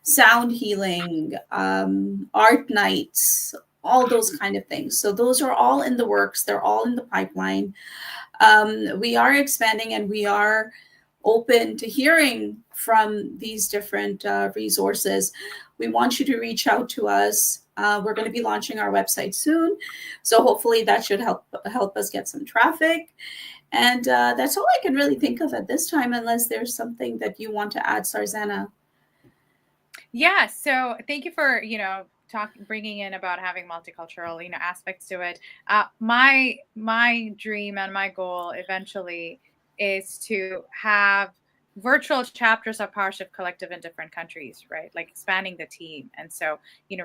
sound healing, art nights, all those kind of things. So those are all in the works. They're all in the pipeline. We are expanding and we are open to hearing from these different resources. We want you to reach out to us. We're going to be launching our website soon, so hopefully that should help us get some traffic. And that's all I can really think of at this time, unless there's something that you want to add, Sarzana. Yeah. So thank you for, bringing in about having multicultural, aspects to it. My dream and my goal eventually is to have virtual chapters of Powership Collective in different countries, right? Like expanding the team. And so,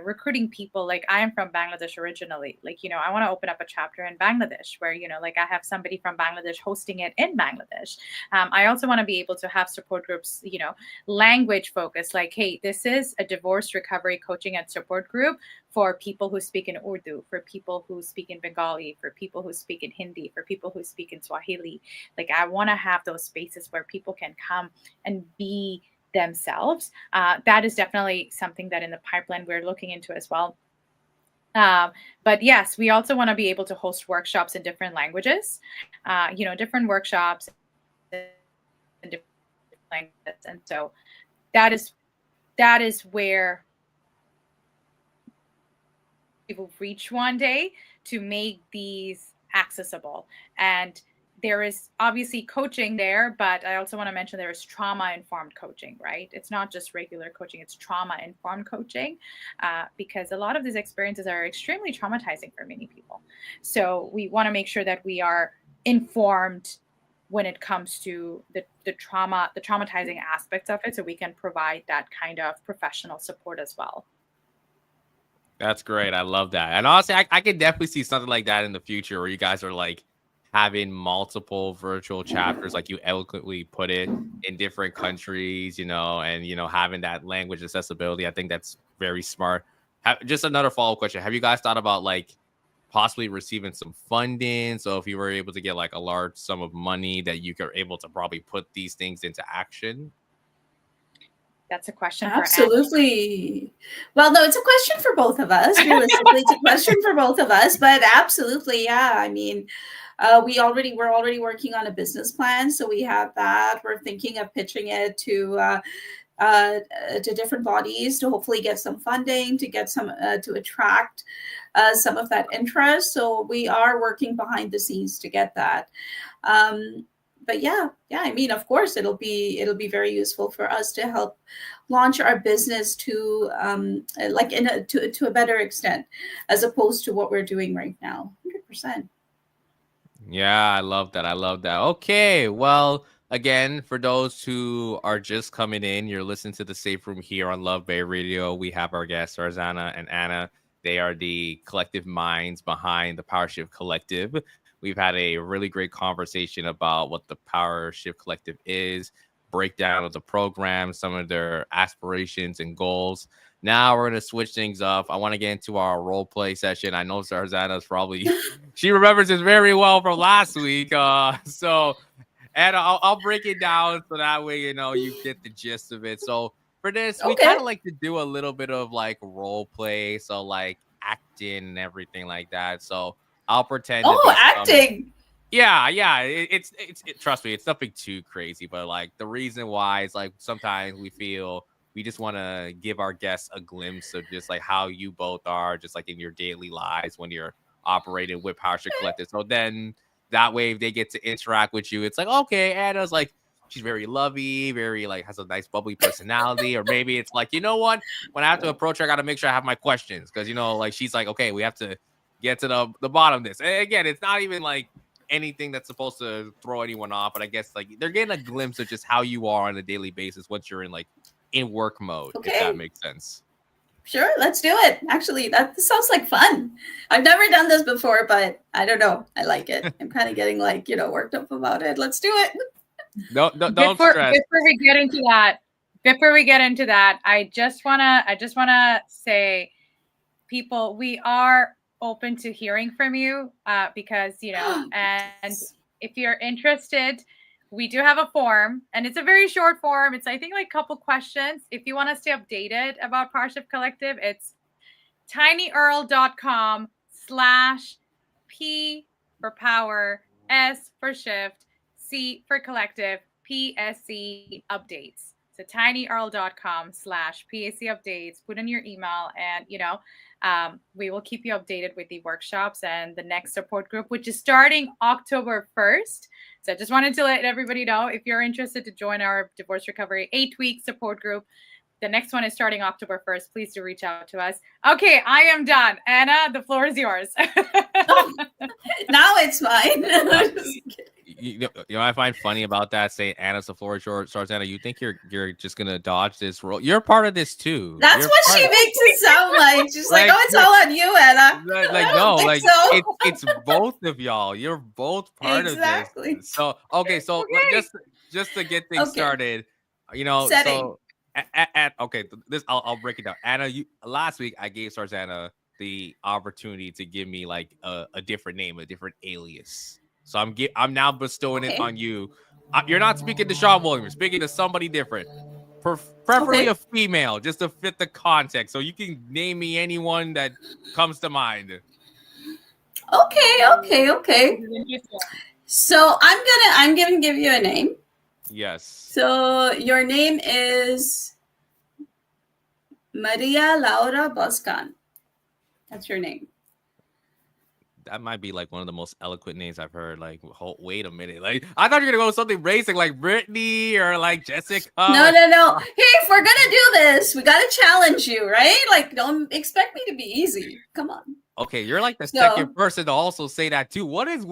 recruiting people. Like I am from Bangladesh originally. Like, I want to open up a chapter in Bangladesh where, like I have somebody from Bangladesh hosting it in Bangladesh. I also want to be able to have support groups, language focused, like, hey, this is a divorce recovery coaching and support group for people who speak in Urdu, for people who speak in Bengali, for people who speak in Hindi, for people who speak in Swahili. Like I want to have those spaces where people can come and be themselves. That is definitely something that in the pipeline we're looking into as well. But yes, we also want to be able to host workshops in different languages, different workshops in different languages. And so that is where we will reach one day, to make these accessible. And there is obviously coaching there, but I also want to mention there is trauma-informed coaching, right? It's not just regular coaching, it's trauma-informed coaching, because a lot of these experiences are extremely traumatizing for many people. So we want to make sure that we are informed when it comes to the traumatizing aspects of it, so we can provide that kind of professional support as well. That's great. I love that. And honestly, I could definitely see something like that in the future where you guys are like having multiple virtual chapters, like you eloquently put it, in different countries, and, having that language accessibility. I think that's very smart. Just another follow-up question. Have you guys thought about like possibly receiving some funding? So if you were able to get like a large sum of money that you are able to probably put these things into action? That's a question for Anna. Absolutely. Well, no, it's a question for both of us. Realistically, it's a question for both of us, but absolutely, yeah. I mean, we're already working on a business plan, so we have that. We're thinking of pitching it to different bodies to hopefully get some funding, to get some to attract some of that interest. So we are working behind the scenes to get that. But yeah, I mean, of course, it'll be very useful for us to help launch our business to like to a better extent, as opposed to what we're doing right now. 100%. Yeah, I love that. I love that. Okay. Well, again, for those who are just coming in, you're listening to the Safe Room here on Love Bay Radio. We have our guests, Sarzana and Anna. They are the collective minds behind the Power Shift Collective. We've had a really great conversation about what the Power Shift Collective is, breakdown of the program, some of their aspirations and goals. Now we're going to switch things up. I want to get into our role play session. I know Sarzana's probably she remembers it very well from last week. So and I'll break it down so that way you get the gist of it. So for this, we kind Okay. of like to do a little bit of like role play, so like acting and everything like that. So I'll pretend to Oh, be some. acting. Yeah. Trust me, it's nothing too crazy, but like the reason why is like sometimes we feel we just want to give our guests a glimpse of just like how you both are, just like in your daily lives when you're operating with Power Street Collective. So then that way, if they get to interact with you, it's like, okay, Anna's like, she's very lovey, very like has a nice bubbly personality. Or maybe it's like, you know what? When I have to approach her, I got to make sure I have my questions because, like she's like, okay, we have to get to the bottom of this. And again, it's not even like anything that's supposed to throw anyone off, but I guess like they're getting a glimpse of just how you are on a daily basis once you're in work mode, if that Okay. makes sense. Sure, let's do it. Actually, that sounds like fun. I've never done this before, but I don't know. I like it. I'm kind of getting worked up about it. Let's do it. Don't Before stress. we get into that, I just wanna say, people, we are open to hearing from you, because and if you're interested, we do have a form, and it's a very short form. It's, I think, like a couple questions. If you want to stay updated about Parship Collective, it's tinyurl.com/P for power, S for shift, C for collective, PSC updates. So tinyurl.com/PSC updates. Put in your email, and we will keep you updated with the workshops and the next support group, which is starting October 1st. So I just wanted to let everybody know, if you're interested to join our divorce recovery 8-week support group, the next one is starting October 1st. Please do reach out to us. Okay, I am done. Anna, the floor is yours. Now it's mine. You know what I find funny about that? Say Anna's the floor is yours, Sarzana. You think you're just gonna dodge this role? You're part of this too. That's You're what part she of- makes it sound like. She's like, Like, oh, it's all on you, Anna. Like I no, don't like think so. it's both of y'all. You're both part Exactly. of this. So okay, so Okay. just to get things Okay. started, Setting. so okay, this I'll break it down. Anna, last week I gave Sarzana the opportunity to give me like a different name, a different alias. So I'm now bestowing it Okay. on you. You're not speaking to Shon Williams. You're speaking to somebody different. Preferably Okay. a female, just to fit the context. So you can name me anyone that comes to mind. Okay. So I'm gonna give you a name. Yes. So your name is Maria Laura Boscan. That's your name. That might be like one of the most eloquent names I've heard. Like, wait a minute. Like, I thought you were gonna go with something basic like Brittany or like Jessica. No. Hey, if we're gonna do this, we gotta challenge you, right? Like, don't expect me to be easy. Come on. Okay, you're like the So- second person to also say that too. What is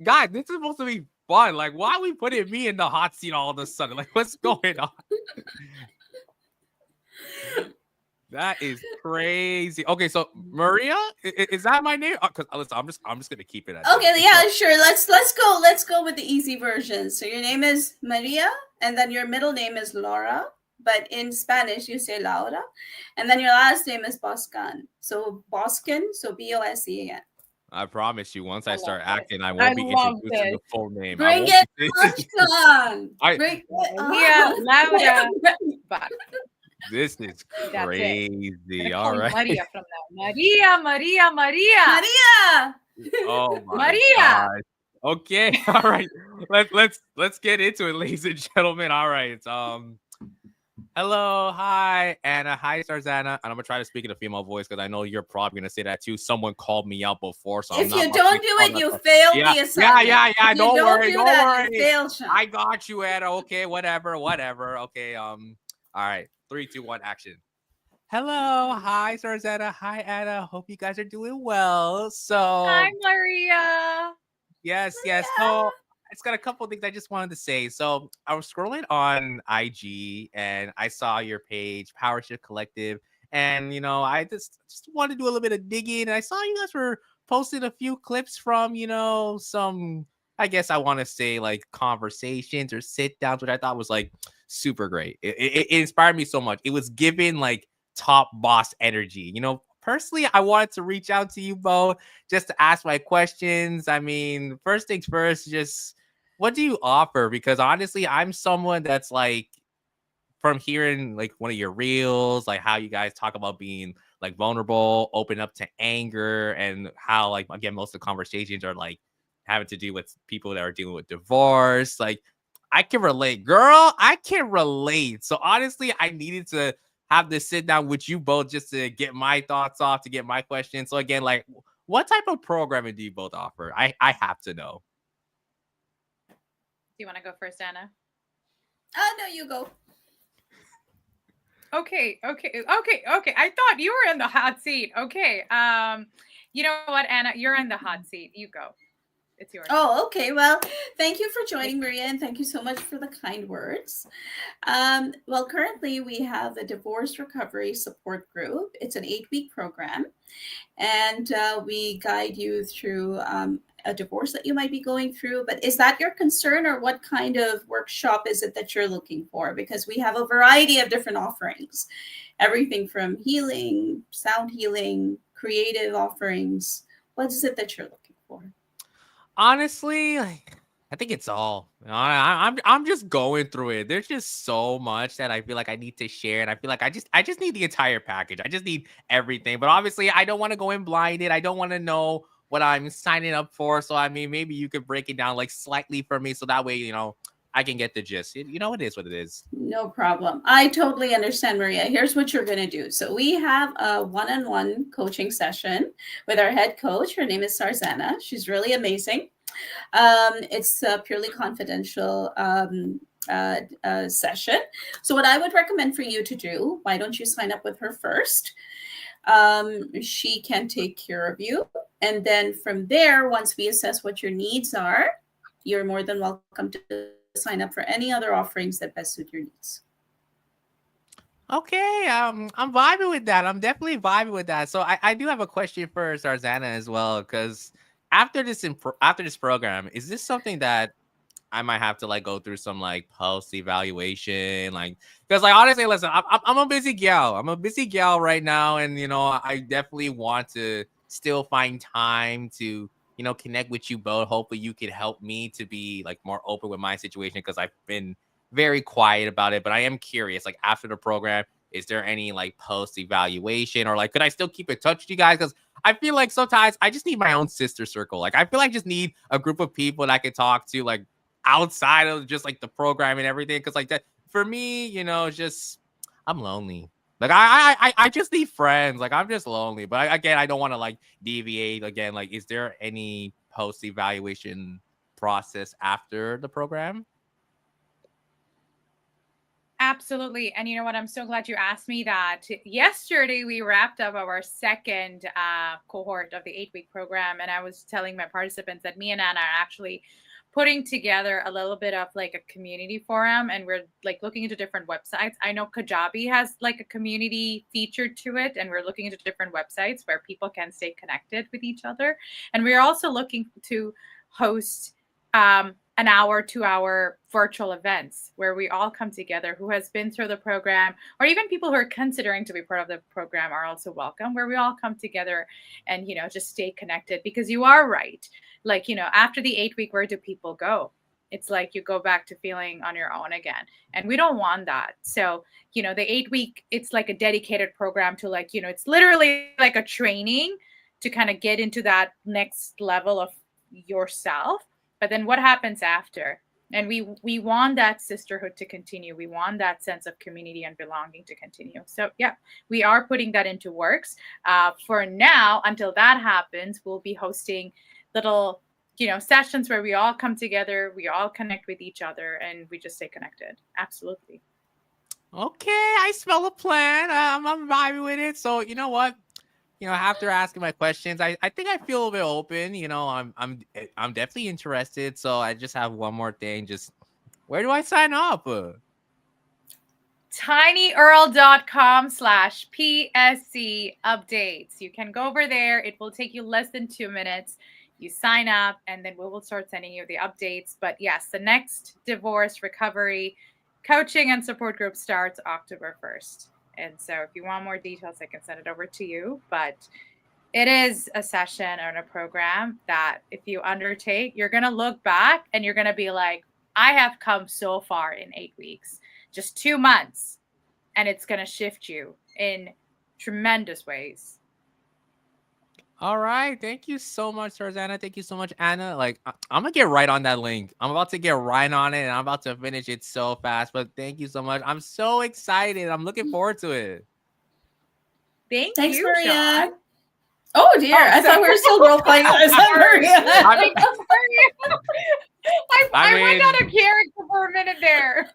guys? This is supposed to be fun. Like, why are we putting me in the hot seat all of a sudden? Like, what's going on? That is crazy. Okay, so Maria, is that my name? Because listen, I'm just gonna keep it at Okay, that. yeah, sure. Let's go with the easy version. So your name is Maria, and then your middle name is Laura, but in Spanish you say Laura, and then your last name is Boscan. So Boscan, so Boscan. I promise you, once I start love acting, I I won't be love introducing the this. full name. Bring I it on. Bring it Maria on. Laura. But This is That's it. crazy. call All you right. Maria from now. Maria. Maria. Oh my Maria. God. Okay. All right. Let's get into it, ladies and gentlemen. All right. Hello. Hi, Anna. Hi, Sarzana. And I'm gonna try to speak in a female voice because I know you're probably gonna say that too. Someone called me out before, so If you don't do it, you failed the assignment. Yeah. If Don't you worry. do Don't that, worry. You failed, Sean. I got you, Anna. Okay, whatever. Okay. All right. 3, 2, 1, action. Hello. Hi, Sarzana. Hi, Anna. Hope you guys are doing well. So Hi, Maria. yes. So it's got a couple of things I just wanted to say. So I was scrolling on IG and I saw your page, Powership Collective, and I just wanted to do a little bit of digging. And I saw you guys were posting a few clips from some, I guess I want to say like conversations or sit downs, which I thought was like super great. It inspired me so much. It was given like top boss energy. Personally, I wanted to reach out to you both just to ask my questions. I mean, first things first, just what do you offer? Because honestly, I'm someone that's like, from hearing like one of your reels, like how you guys talk about being like vulnerable, open up to anger, and how like again most of the conversations are like having to do with people that are dealing with divorce. Like I can relate, girl. I can relate. So honestly, I needed to have this sit down with you both just to get my thoughts off, to get my questions. So again, like what type of programming do you both offer? I have to know. Do you want to go first, Anna? No, you go. Okay. I thought you were in the hot seat. Okay. You know what, Anna? You're in the hot seat. You go. It's yours. Oh, okay. Well, thank you for joining, Maria, and thank you so much for the kind words. Well, currently we have a divorce recovery support group. It's an 8-week program, and we guide you through a divorce that you might be going through. But is that your concern, or what kind of workshop is it that you're looking for? Because we have a variety of different offerings, everything from healing, sound healing, creative offerings. What is it that you're looking for? Honestly, like, I think it's all. I'm just going through it. There's just so much that I feel like I need to share, and I feel like I just need the entire package. I just need everything. But obviously, I don't want to go in blinded. I don't want to know what I'm signing up for. So I mean, maybe you could break it down like slightly for me, so that way I can get the gist. It is what it is. No problem. I totally understand, Maria. Here's what you're going to do. So, we have a one-on-one coaching session with our head coach. Her name is Sarzana. She's really amazing. It's a purely confidential session. So, what I would recommend for you to do, why don't you sign up with her first? She can take care of you. And then from there, once we assess what your needs are, you're more than welcome to sign up for any other offerings that best suit your needs. Okay, I'm vibing with that. I'm definitely vibing with that. So I do have a question for Sarzana as well, because after this program, is this something that I might have to like go through some like post evaluation, like because like honestly, listen, I'm a busy gal. I'm a busy gal right now, and I definitely want to still find time to connect with you both. Hopefully, you could help me to be like more open with my situation, because I've been very quiet about it. But I am curious, like after the program, is there any like post evaluation, or like could I still keep in touch with you guys? Because I feel like sometimes I just need my own sister circle. Like I feel like I just need a group of people that I can talk to, like outside of just like the program and everything. Because like that for me, it's just I'm lonely. Like I just need friends. Like I'm just lonely. But again, I don't want to like deviate again. Like, is there any post evaluation process after the program? Absolutely. And you know what? I'm so glad you asked me that. Yesterday, we wrapped up our second cohort of the 8-week program. And I was telling my participants that me and Anna are actually putting together a little bit of like a community forum. And we're like looking into different websites. I know Kajabi has like a community feature to it. And we're looking into different websites where people can stay connected with each other. And we're also looking to host an hour, 2-hour virtual events where we all come together, who has been through the program, or even people who are considering to be part of the program are also welcome, where we all come together and, just stay connected. Because you are right. Like, after the 8-week, where do people go? It's like you go back to feeling on your own again. And we don't want that. So, the 8-week, it's like a dedicated program to like, it's literally like a training to kind of get into that next level of yourself. But then what happens after? And we want that sisterhood to continue. We want that sense of community and belonging to continue. So yeah, we are putting that into works. For now, until that happens, we'll be hosting little, sessions where we all come together, we all connect with each other, and we just stay connected. Absolutely. Okay, I smell a plan. I'm vibing with it. So you know what? After asking my questions, I think I feel a bit open. I'm definitely interested. So I just have one more thing. Just where do I sign up? tinyurl.com/PSC updates. You can go over there. It will take you less than 2 minutes. You sign up, and then we will start sending you the updates. But yes, the next divorce recovery coaching and support group starts October 1st. And so if you want more details, I can send it over to you. But it is a session or a program that if you undertake, you're going to look back and you're going to be like, I have come so far in 8 weeks, just 2 months. And it's going to shift you in tremendous ways. All right. Thank you so much, Sarzana. Thank you so much, Anna. Like, I'm going to get right on that link. I'm about to get right on it, and I'm about to finish it so fast. But thank you so much. I'm so excited. I'm looking forward to it. Thanks, you, Maria. Sean. Oh, dear. I thought we were still role playing. Maria. I went out of character for a minute there.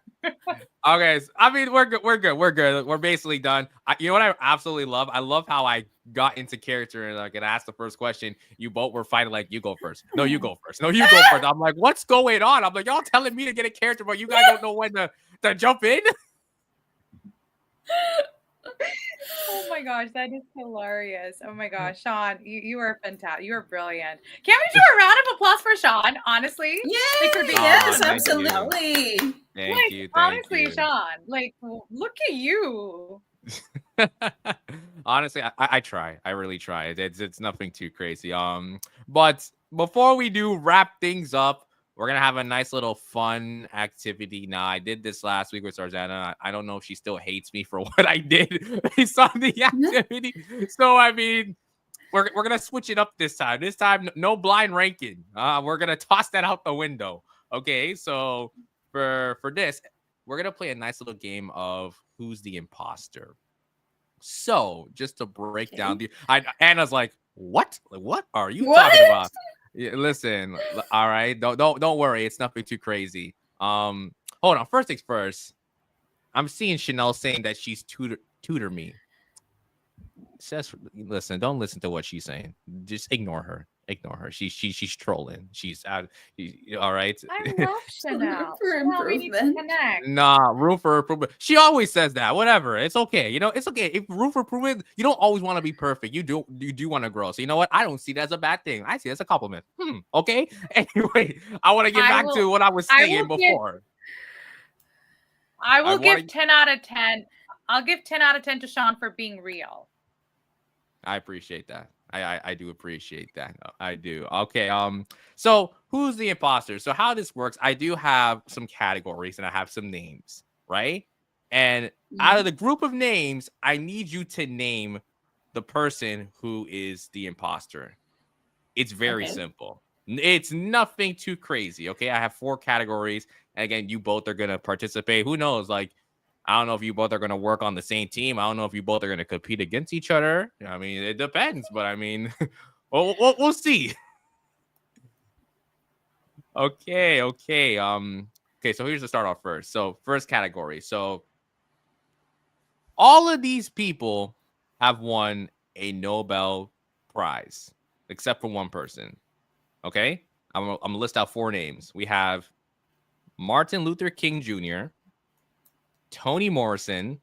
Okay. I mean, we're good. We're good. We're basically done. You know what I absolutely love? I love how I got into character and like and asked the first question, you both were fighting like you go first. No, you go first. No, you go first. I'm like, what's going on? I'm like, y'all telling me to get a character, but you guys don't know when to jump in. Oh my gosh, that is hilarious. Oh my gosh, Sean, you are fantastic. You are brilliant. Can we do a round of applause for Sean? Honestly, Yay! for being Yes, thank you. absolutely. Thank you. honestly, Sean, like look at you. Honestly, I try. I really try. It's nothing too crazy. But before we do wrap things up, we're gonna have a nice little fun activity. Now, I did this last week with Sarzana. I don't know if she still hates me for what I did based on the activity. So I mean, we're gonna switch it up this time. This time, no blind ranking. We're gonna toss that out the window. Okay, so for this, we're gonna play a nice little game of who's the imposter. So just to break down Anna's like, what? Like, what are you talking about? Yeah, listen, all right, don't worry, it's nothing too crazy. Hold on. First things first, I'm seeing Chanel saying that she's tutor me. Says, listen, don't listen to what she's saying. Just ignore her. Ignore her. She's trolling. She's out. All right. I love Chanel. For Chanel, we need to improvement. connect. Nah, room for improvement. She always says that. Whatever. It's okay. You know, it's okay. If room for improvement, you don't always want to be perfect. You do want to grow. So you know what? I don't see that as a bad thing. I see it as a compliment. Okay. Anyway, I want to get back to what I was saying before. I will give 10 out of 10. I'll give 10 out of 10 to Sean for being real. I appreciate that. I do appreciate that. I do. Okay. So who's the imposter? So how this works, I do have some categories and I have some names, right? And out of the group of names, I need you to name the person who is the imposter. It's very simple. It's nothing too crazy. Okay. I have 4 categories. And again, you both are gonna participate. Who knows? Like, I don't know if you both are going to work on the same team. I don't know if you both are going to compete against each other. I mean, it depends, but I mean, we'll see. Okay. Okay. So here's the start off first. So first category. So all of these people have won a Nobel Prize, except for one person. Okay. I'm going to list out 4 names. We have Martin Luther King Jr., Toni Morrison,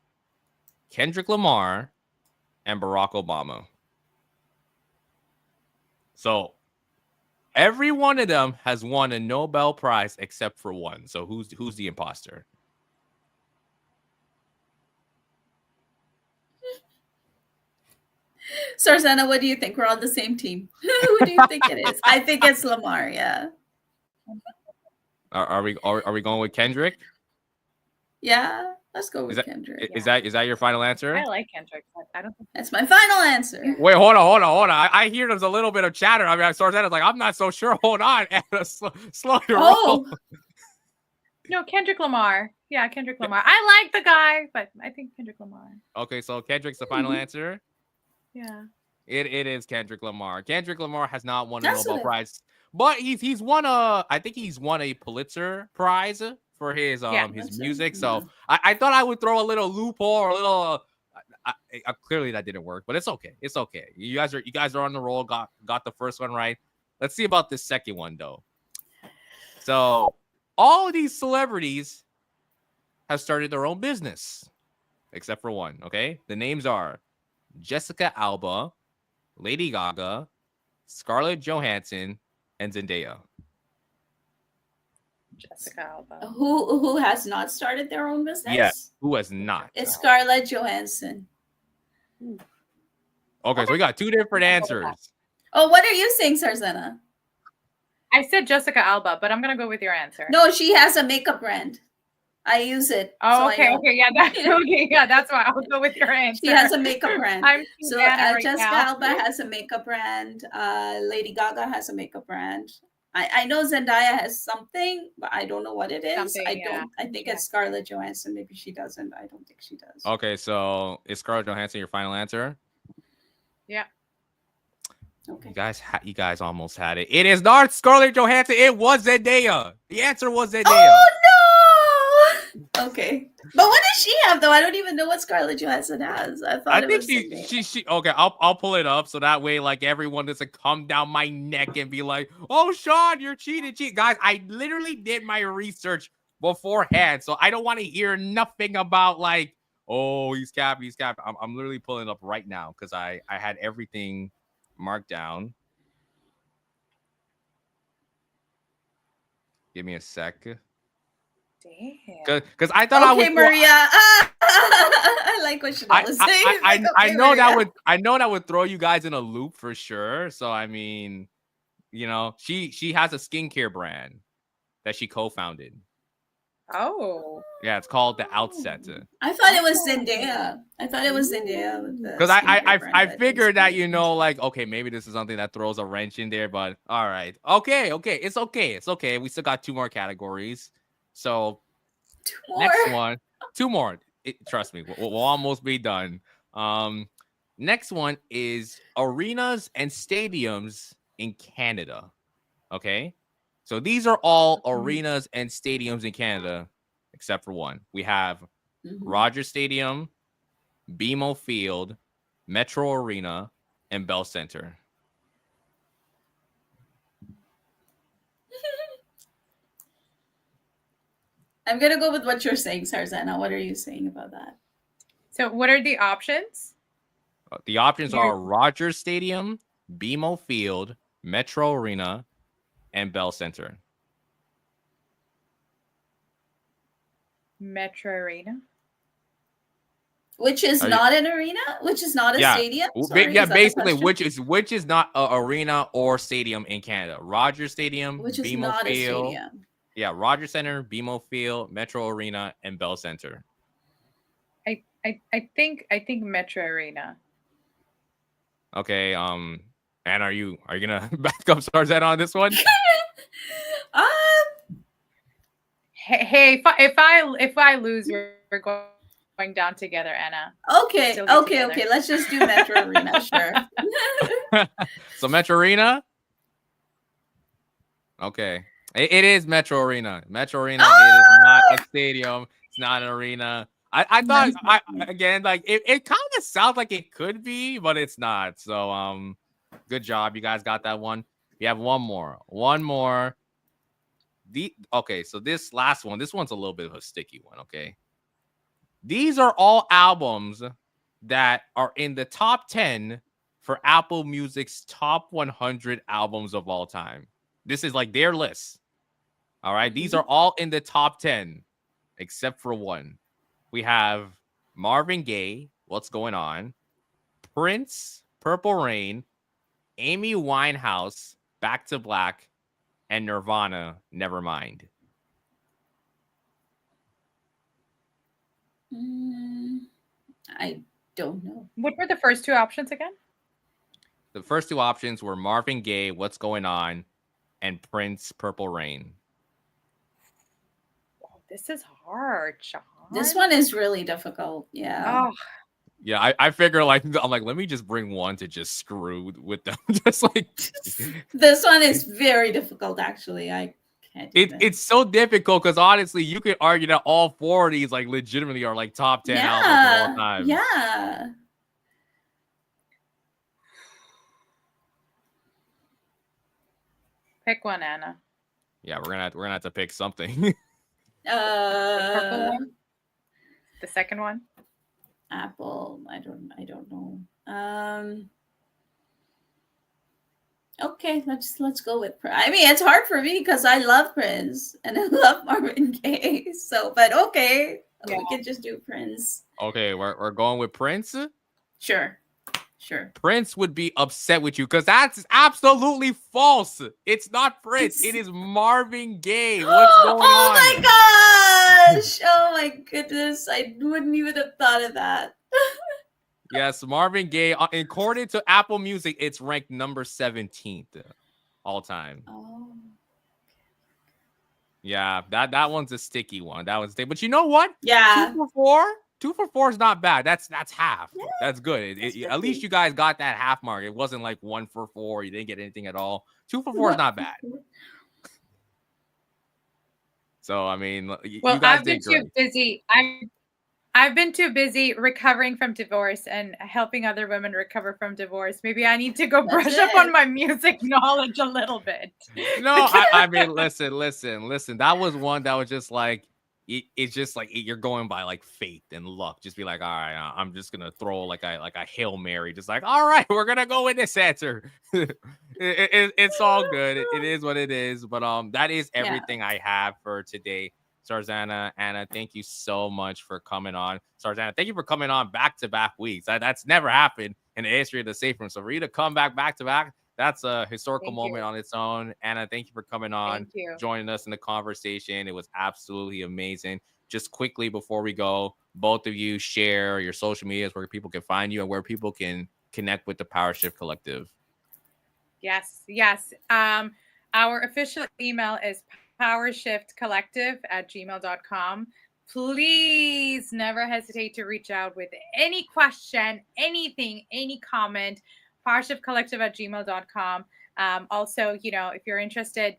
Kendrick Lamar, and Barack Obama. So every one of them has won a Nobel Prize except for one. So who's the imposter? Sarzana, what do you think? We're on the same team. Who do you think it is? I think it's Lamar. Yeah. Are we going with Kendrick? Yeah. Let's go with Kendrick. Is that your final answer? I like Kendrick. I don't think that's my final answer. Wait, hold on. I hear there's a little bit of chatter. I mean, I started like, I'm not so sure. Hold on, Anna, slow your roll. No, Kendrick Lamar. Yeah, Kendrick Lamar. I like the guy, but I think Kendrick Lamar. Okay, so Kendrick's the final answer. Yeah. It is Kendrick Lamar. Kendrick Lamar has not won a Nobel Prize, but he's won I think he's won a Pulitzer Prize for his music. So I thought I would throw a little loophole or a little. Clearly that didn't work, but it's okay. It's okay. You guys are on the roll. Got the first one right. Let's see about this second one though. So all of these celebrities have started their own business, except for one. Okay, the names are Jessica Alba, Lady Gaga, Scarlett Johansson, and Zendaya. Jessica Alba. Who has not started their own business? Yes, who has not? It's Scarlett Johansson. Okay, so we got 2 different answers. Oh, what are you saying, Sarzana? I said Jessica Alba, but I'm gonna go with your answer. No, she has a makeup brand. I use it. Oh, so okay, that's why I'll go with your answer. She has a makeup brand. Jessica now. Alba has a makeup brand. Lady Gaga has a makeup brand. I know Zendaya has something, but I don't know what it is. I think it's Scarlett Johansson. Maybe she doesn't. I don't think she does. Okay, so is Scarlett Johansson your final answer? Yeah. Okay. You guys almost had it. It is not Scarlett Johansson. It was Zendaya. The answer was Zendaya. Oh no! Okay. But what does she have though? I don't even know what Scarlett Johansson has. I I thought it think was Zendaya. she okay, I'll pull it up so that way like everyone doesn't come down my neck and be like, "Oh, Sean, you're cheating." Guys, I literally did my research beforehand, so I don't want to hear nothing about like, "Oh, he's capping, he's capping." I'm literally pulling it up right now because I had everything marked down. Give me a sec. Damn. Because I thought I Okay, would throw Maria. I like what Chanel is saying. It's like, I okay, know Maria. I know that would throw you guys in a loop for sure. So I mean, you know, she has a skincare brand that she co-founded. Oh. Yeah, it's called The Outset. I thought it was Zendaya. I thought it was Zendaya with the Because skincare brand. I But it's figured that, you Scarlett. know, like, okay, maybe this is something that throws a wrench in there, but all right. Okay, it's okay. It's okay. We still got 2 more categories. So Two more. next one, 2 more. Trust me, we'll almost be done. Next one is arenas and stadiums in Canada. Okay, so these are all arenas and stadiums in Canada, except for one. We have Rogers Stadium, BMO Field, Metro Arena, and Bell Center. I'm gonna go with what you're saying, Sarzana. What are you saying about that? So what are the options? The options are Rogers Stadium, BMO Field, Metro Arena, and Bell Center. Metro Arena. Which is not an arena? Which is not a stadium? Sorry, yeah, is that basically, the question? which is not an arena or stadium in Canada. Rogers Stadium, Which is BMO not a Field. stadium. Yeah, Rogers Center, BMO Field, Metro Arena, and Bell Center. I think Metro Arena. Okay, and are you gonna back up Sarzana on this one? Hey, if I lose, we're going down together, Anna. Okay, okay. Let's just do Metro Arena, sure. So Metro Arena. Okay, it is Metro Arena. Metro Arena. It is not a stadium. It's not an arena. I thought again, like it kind of sounds like it could be, but it's not. So good job, you guys got that one. We have one more. Okay, so this last one, this one's a little bit of a sticky one. Okay, these are all albums that are in the top 10 for Apple Music's top 100 albums of all time. This is like their list. All right, these are all in the top 10 except for one. We have Marvin Gaye, What's Going On, Prince, Purple Rain, Amy Winehouse, Back to Black, and Nirvana, Nevermind. I don't know. What were the first 2 options again? The first 2 options were Marvin Gaye, What's Going On, and Prince, Purple Rain. Oh, this is hard, Sean. This one is really difficult. Yeah. Oh. Yeah, I figure like I'm like, let me just bring one to just screw with them. Just like this one is very difficult, actually. I can't. It's so difficult because honestly, you could argue that all 4 of these like legitimately are like top 10 albums of all time. Yeah. Pick one, Anna. Yeah, we're gonna have to pick something. The second one. Apple. I don't know. Okay, let's go with Prince. I mean, it's hard for me because I love Prince and I love Marvin Gaye. So, but okay, we can just do Prince. Okay, we're going with Prince. Sure. Prince would be upset with you because that's absolutely false. It's not Prince. It is Marvin Gaye. What's going on? Oh my gosh! Oh my goodness! I wouldn't even have thought of that. Yes, Marvin Gaye. According to Apple Music, it's ranked number 17th all time. Oh. Yeah, that one's a sticky one. That one's but you know what? Yeah. 2 for 4. 2 for 4 is not bad. That's half. Yeah, that's good. At least you guys got that half mark. It wasn't like 1 for 4. You didn't get anything at all. 2 for 4 is not bad. So I mean, you Well, guys did great. I've been too busy recovering from divorce and helping other women recover from divorce. Maybe I need to go That's brush up on it. my music knowledge a little bit. No, I mean, listen. That was one that was just like it's just like you're going by like faith and luck. Just be like, all right, I'm just gonna throw like a Hail Mary, just like, all right, we're gonna go with this answer. It's all good. It is what it is. But that is Yeah. everything I have for today. Sarzana, Anna, thank you so much for coming on. Sarzana, thank you for coming on back to back weeks. That's never happened in the history of the safe room. So for you to come back to back, that's a historical Thank moment you. on its own. Anna, thank you for coming on, Thank you. joining us in the conversation. It was absolutely amazing. Just quickly before we go, both of you share your social medias where people can find you and where people can connect with the Power Shift Collective. Yes. Our official email is powershiftcollective@gmail.com. Please never hesitate to reach out with any question, anything, any comment. Powershiftcollective@gmail.com. Also, if you're interested,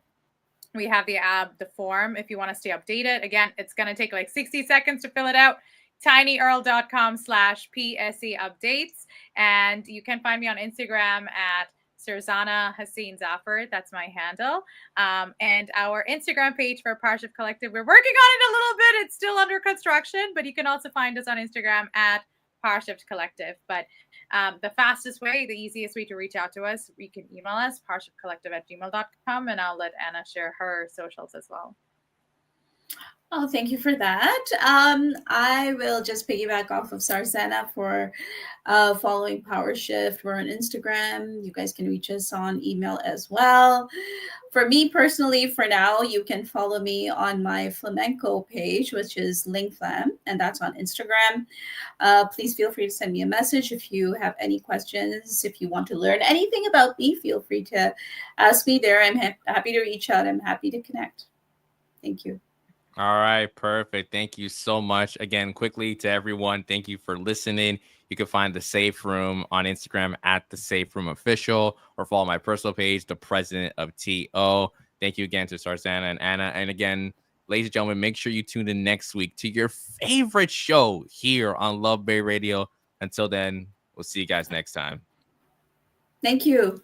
we have the form if you want to stay updated. Again, it's going to take like 60 seconds to fill it out. tinyurl.com/PSE updates. And you can find me on Instagram at Sarzana Zafar. That's my handle. And our Instagram page for Power Shift Collective, we're working on it a little bit. It's still under construction, but you can also find us on Instagram at Power Shift Collective. But the fastest way, the easiest way to reach out to us, you can email us, powershiftcollective@gmail.com, and I'll let Anna share her socials as well. Oh, thank you for that. I will just piggyback off of Sarzana for following Power Shift. We're on Instagram. You guys can reach us on email as well. For me personally, for now, you can follow me on my flamenco page, which is Lingflam, and that's on Instagram. Please feel free to send me a message if you have any questions. If you want to learn anything about me, feel free to ask me there. I'm happy to reach out. I'm happy to connect. Thank you. All right, perfect. Thank you so much. Again, quickly to everyone, thank you for listening. You can find The Safe Room on Instagram at The Safe Room Official, or follow my personal page, The President of TO. Thank you again to Sarzana and Anna. And again, ladies and gentlemen, make sure you tune in next week to your favorite show here on Love Bay Radio. Until then, we'll see you guys next time. Thank you.